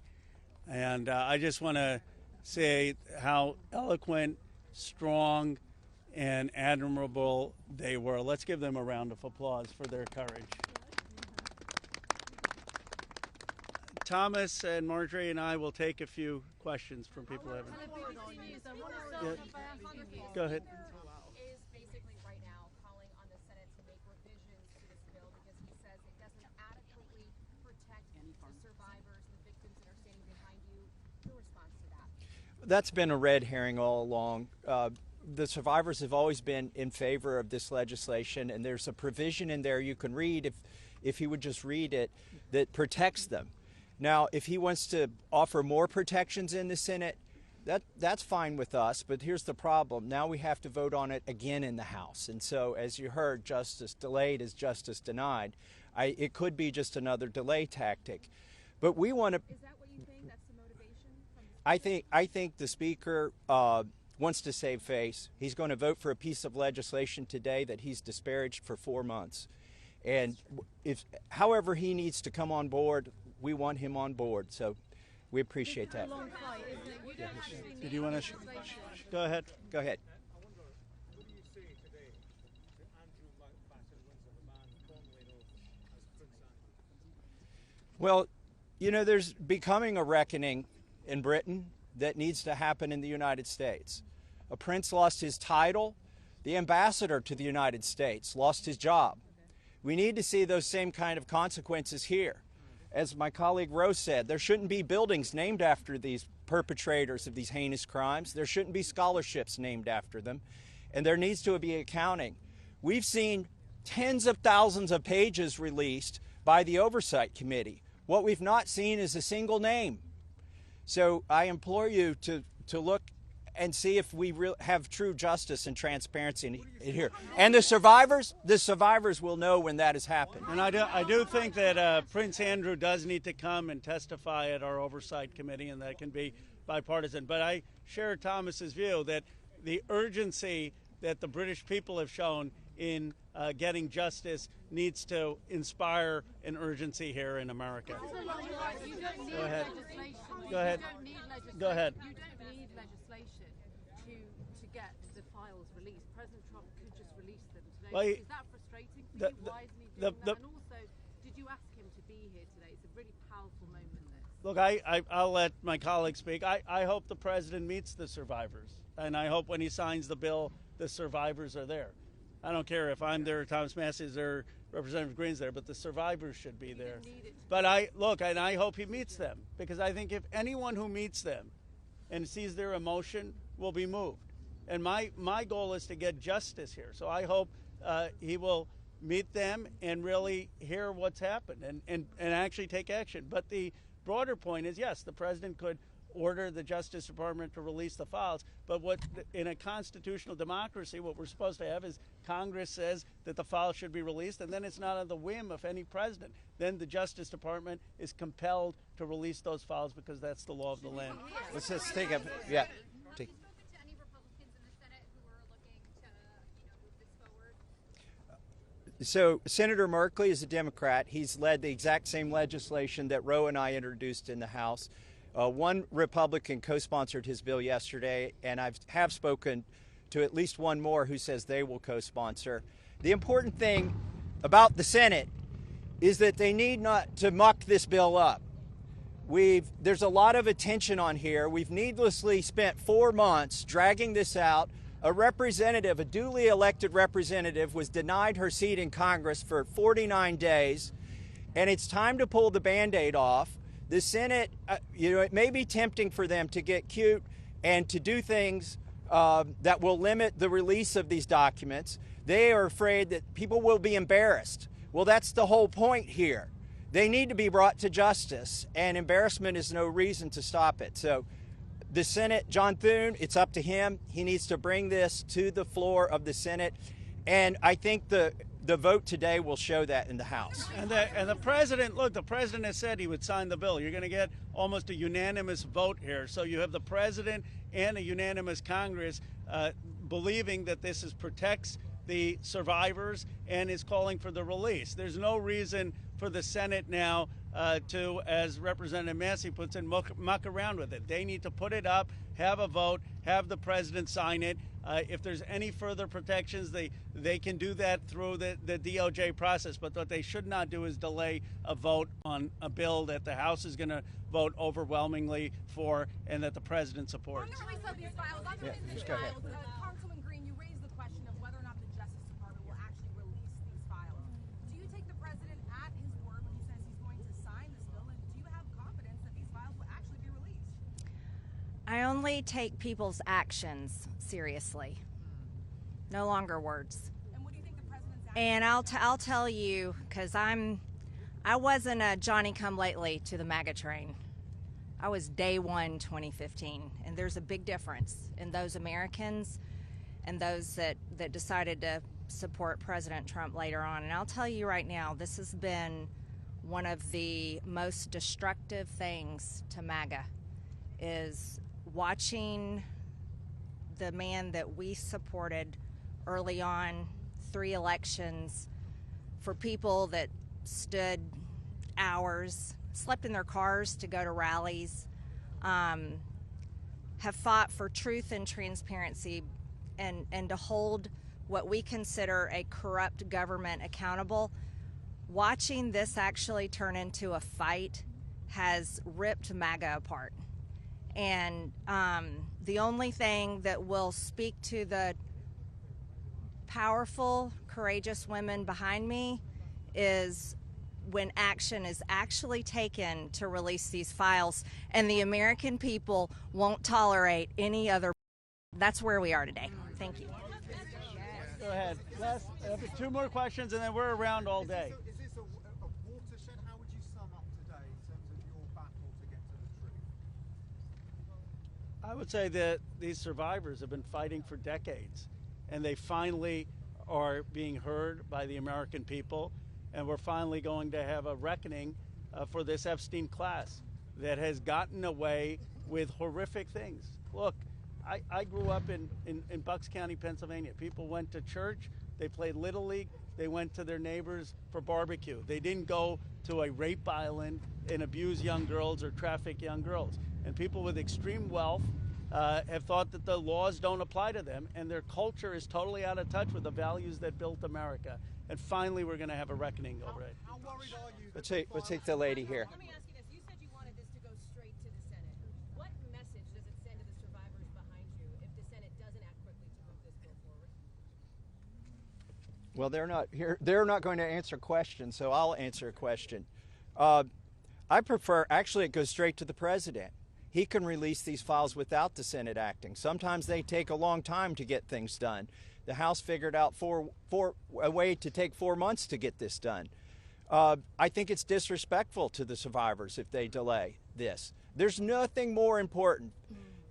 And I just want to say how eloquent, strong, and admirable they were. Let's give them a round of applause for their courage. Thomas and Marjorie and I will take a few questions from people. Yeah. Go ahead. Is basically right now calling on the Senate to make revisions to this bill because he says it doesn't adequately protect the survivors, the victims that are standing behind you. Your response to that? That's been a red herring all along. The survivors have always been in favor of this legislation, and there's a provision in there you can read if he would just read it that protects them. Now, if he wants to offer more protections in the Senate, that's fine with us, but here's the problem. Now we have to vote on it again in the House. And so, as you heard, justice delayed is justice denied. It could be just another delay tactic. But we want to... Is that what you think? That's the motivation from the I think the Speaker wants to save face. He's going to vote for a piece of legislation today that he's disparaged for 4 months. And however he needs to come on board, we want him on board. So we appreciate that. Did you want to? Go ahead. Go ahead. Well, you know, there's becoming a reckoning in Britain that needs to happen in the United States. A prince lost his title. The ambassador to the United States lost his job. We need to see those same kind of consequences here. As my colleague Rose said, there shouldn't be buildings named after these perpetrators of these heinous crimes. There shouldn't be scholarships named after them. And there needs to be accounting. We've seen tens of thousands of pages released by the Oversight Committee. What we've not seen is a single name. So I implore you to look and see if we have true justice and transparency in here. And the survivors will know when that has happened. And I do think that Prince Andrew does need to come and testify at our Oversight Committee, and that can be bipartisan. But I share Thomas's view that the urgency that the British people have shown in getting justice needs to inspire an urgency here in America. Go ahead. Go ahead. Go ahead. You don't need legislation to get the files released. President Trump could just release them today. Well, Is that frustrating for you? Why isn't he doing that? And also, did you ask him to be here today? It's a really powerful moment, this. Look, I'll let my colleagues speak. I hope the president meets the survivors, and I hope when he signs the bill, the survivors are there. I don't care if I'm there, Thomas Massie is there, Representative Green's there, but the survivors should be there. But I hope he meets them, because I think if anyone who meets them and sees their emotion will be moved. And my goal is to get justice here. So I hope he will meet them and really hear what's happened and actually take action. But the broader point is, yes, the president could order the Justice Department to release the files, but in a constitutional democracy, what we're supposed to have is Congress says that the files should be released, and then it's not on the whim of any president. Then the Justice Department is compelled to release those files because that's the law of the land. Let's just take a, yeah. So Senator Merkley is a Democrat. He's led the exact same legislation that Roe and I introduced in the House. One Republican co-sponsored his bill yesterday, and I have spoken to at least one more who says they will co-sponsor. The important thing about the Senate is that they need not to muck this bill up. There's a lot of attention on here. We've needlessly spent 4 months dragging this out. A representative, a duly elected representative, was denied her seat in Congress for 49 days, and it's time to pull the Band-Aid off. The Senate, it may be tempting for them to get cute and to do things that will limit the release of these documents. They are afraid that people will be embarrassed. Well, that's the whole point here. They need to be brought to justice, and embarrassment is no reason to stop it. So the Senate, John Thune, it's up to him. He needs to bring this to the floor of the Senate, and I think the vote today will show that in the House. And the president, look, the president has said he would sign the bill. You're going to get almost a unanimous vote here. So you have the president and a unanimous Congress believing that this protects the survivors and is calling for the release. There's no reason for the Senate now to, as Representative Massie puts it, muck around with it. They need to put it up, have a vote, have the president sign it, If there's any further protections, they can do that through the DOJ process. But what they should not do is delay a vote on a bill that the House is going to vote overwhelmingly for and that the president supports. On the release of these files, Congresswoman Green, you raised the question of whether or not the Justice Department will actually release these files. Do you take the president at his word when he says he's going to sign this bill, and do you have confidence that these files will actually be released? I only take people's actions seriously, no longer words. And what do you think the president's And I'll tell you, because I wasn't a Johnny-come-lately to the MAGA train. I was day one 2015, and there's a big difference in those Americans and those that decided to support President Trump later on. And I'll tell you right now, this has been one of the most destructive things to MAGA, is watching the man that we supported early on, 3 elections, for people that stood hours, slept in their cars to go to rallies, have fought for truth and transparency and to hold what we consider a corrupt government accountable. Watching this actually turn into a fight has ripped MAGA apart. And the only thing that will speak to the powerful, courageous women behind me is when action is actually taken to release these files, and the American people won't tolerate any other. That's where we are today. Thank you. Go ahead. 2 more questions, and then we're around all day. Is this a watershed? How would you sum up today in terms of your battle to get to the truth? I would say that these survivors have been fighting for decades, and they finally are being heard by the American people, and we're finally going to have a reckoning for this Epstein class that has gotten away with horrific things. Look, I grew up in Bucks County, Pennsylvania. People went to church, they played Little League, they went to their neighbors for barbecue. They didn't go to a rape island and abuse young girls or traffic young girls. And people with extreme wealth have thought that the laws don't apply to them, and their culture is totally out of touch with the values that built America. And finally, we're going to have a reckoning over it. How worried are you? Let's take the lady here. Let me ask you this. You said you wanted this to go straight to the Senate. What message does it send to the survivors behind you if the Senate doesn't act quickly to move this bill forward? Well, they're not here. They're not going to answer questions, so I'll answer a question. I prefer, actually, it goes straight to the president. He can release these files without the Senate acting. Sometimes they take a long time to get things done. The House figured out a way to take 4 months to get this done. I think it's disrespectful to the survivors if they delay this. There's nothing more important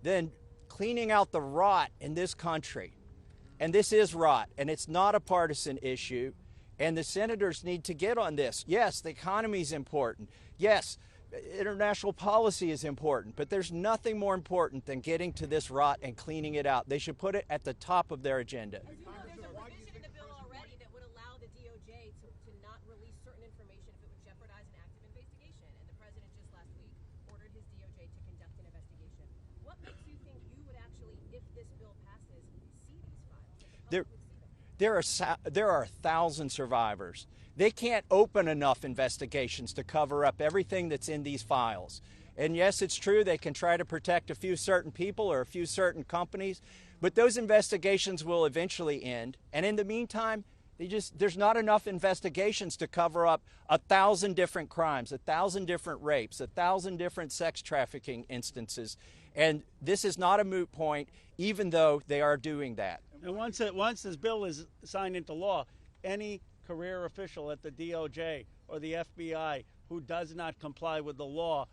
than cleaning out the rot in this country. And this is rot, and it's not a partisan issue. And the senators need to get on this. Yes, the economy is important. Yes, international policy is important, but there's nothing more important than getting to this rot and cleaning it out. They should put it at the top of their agenda. As you know, there's a provision in the bill already that would allow the DOJ to not release certain information if it would jeopardize an active investigation. And the president just last week ordered his DOJ to conduct an investigation. What makes you think you would actually, if this bill passes, see these files? There are 1,000 survivors. They can't open enough investigations to cover up everything that's in these files. And yes, it's true they can try to protect a few certain people or a few certain companies, but those investigations will eventually end. And in the meantime, there's not enough investigations to cover up 1,000 different crimes, 1,000 different rapes, 1,000 different sex trafficking instances. And this is not a moot point, even though they are doing that. And once this bill is signed into law, any career official at the DOJ or the FBI who does not comply with the law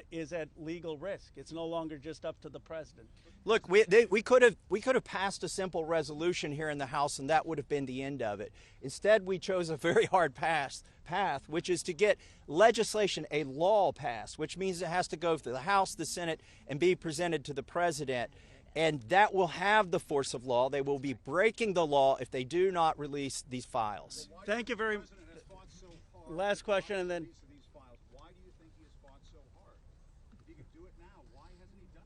is at legal risk. It's no longer just up to the president. Look, we could have passed a simple resolution here in the House, and that would have been the end of it. Instead, we chose a very hard path, which is to get legislation, a law passed, which means it has to go through the House, the Senate, and be presented to the president. And that will have the force of law. They will be breaking the law if they do not release these files. Thank you very much. Last question, and then. Why do you think he has fought so hard? If he could do it now, why hasn't he done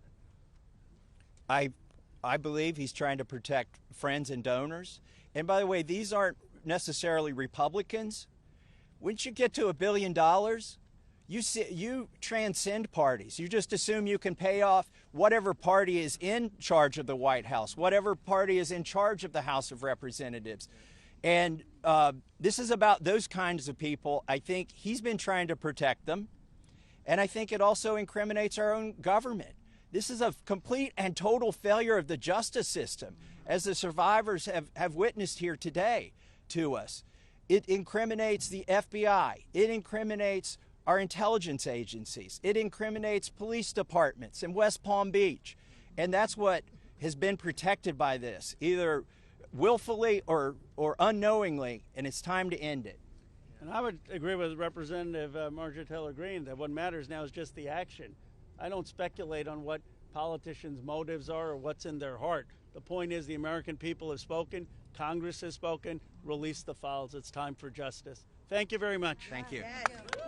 I believe he's trying to protect friends and donors. And by the way, these aren't necessarily Republicans. Once you get to $1 billion, you transcend parties. You just assume you can pay off whatever party is in charge of the White House, whatever party is in charge of the House of Representatives. And this is about those kinds of people. I think he's been trying to protect them. And I think it also incriminates our own government. This is a complete and total failure of the justice system, as the survivors have witnessed here today to us. It incriminates the FBI. It incriminates our intelligence agencies. It incriminates police departments in West Palm Beach. And that's what has been protected by this, either willfully or unknowingly, and it's time to end it. And I would agree with Representative Marjorie Taylor Greene that what matters now is just the action. I don't speculate on what politicians' motives are or what's in their heart. The point is the American people have spoken, Congress has spoken, release the files. It's time for justice. Thank you very much. Thank you. Yes.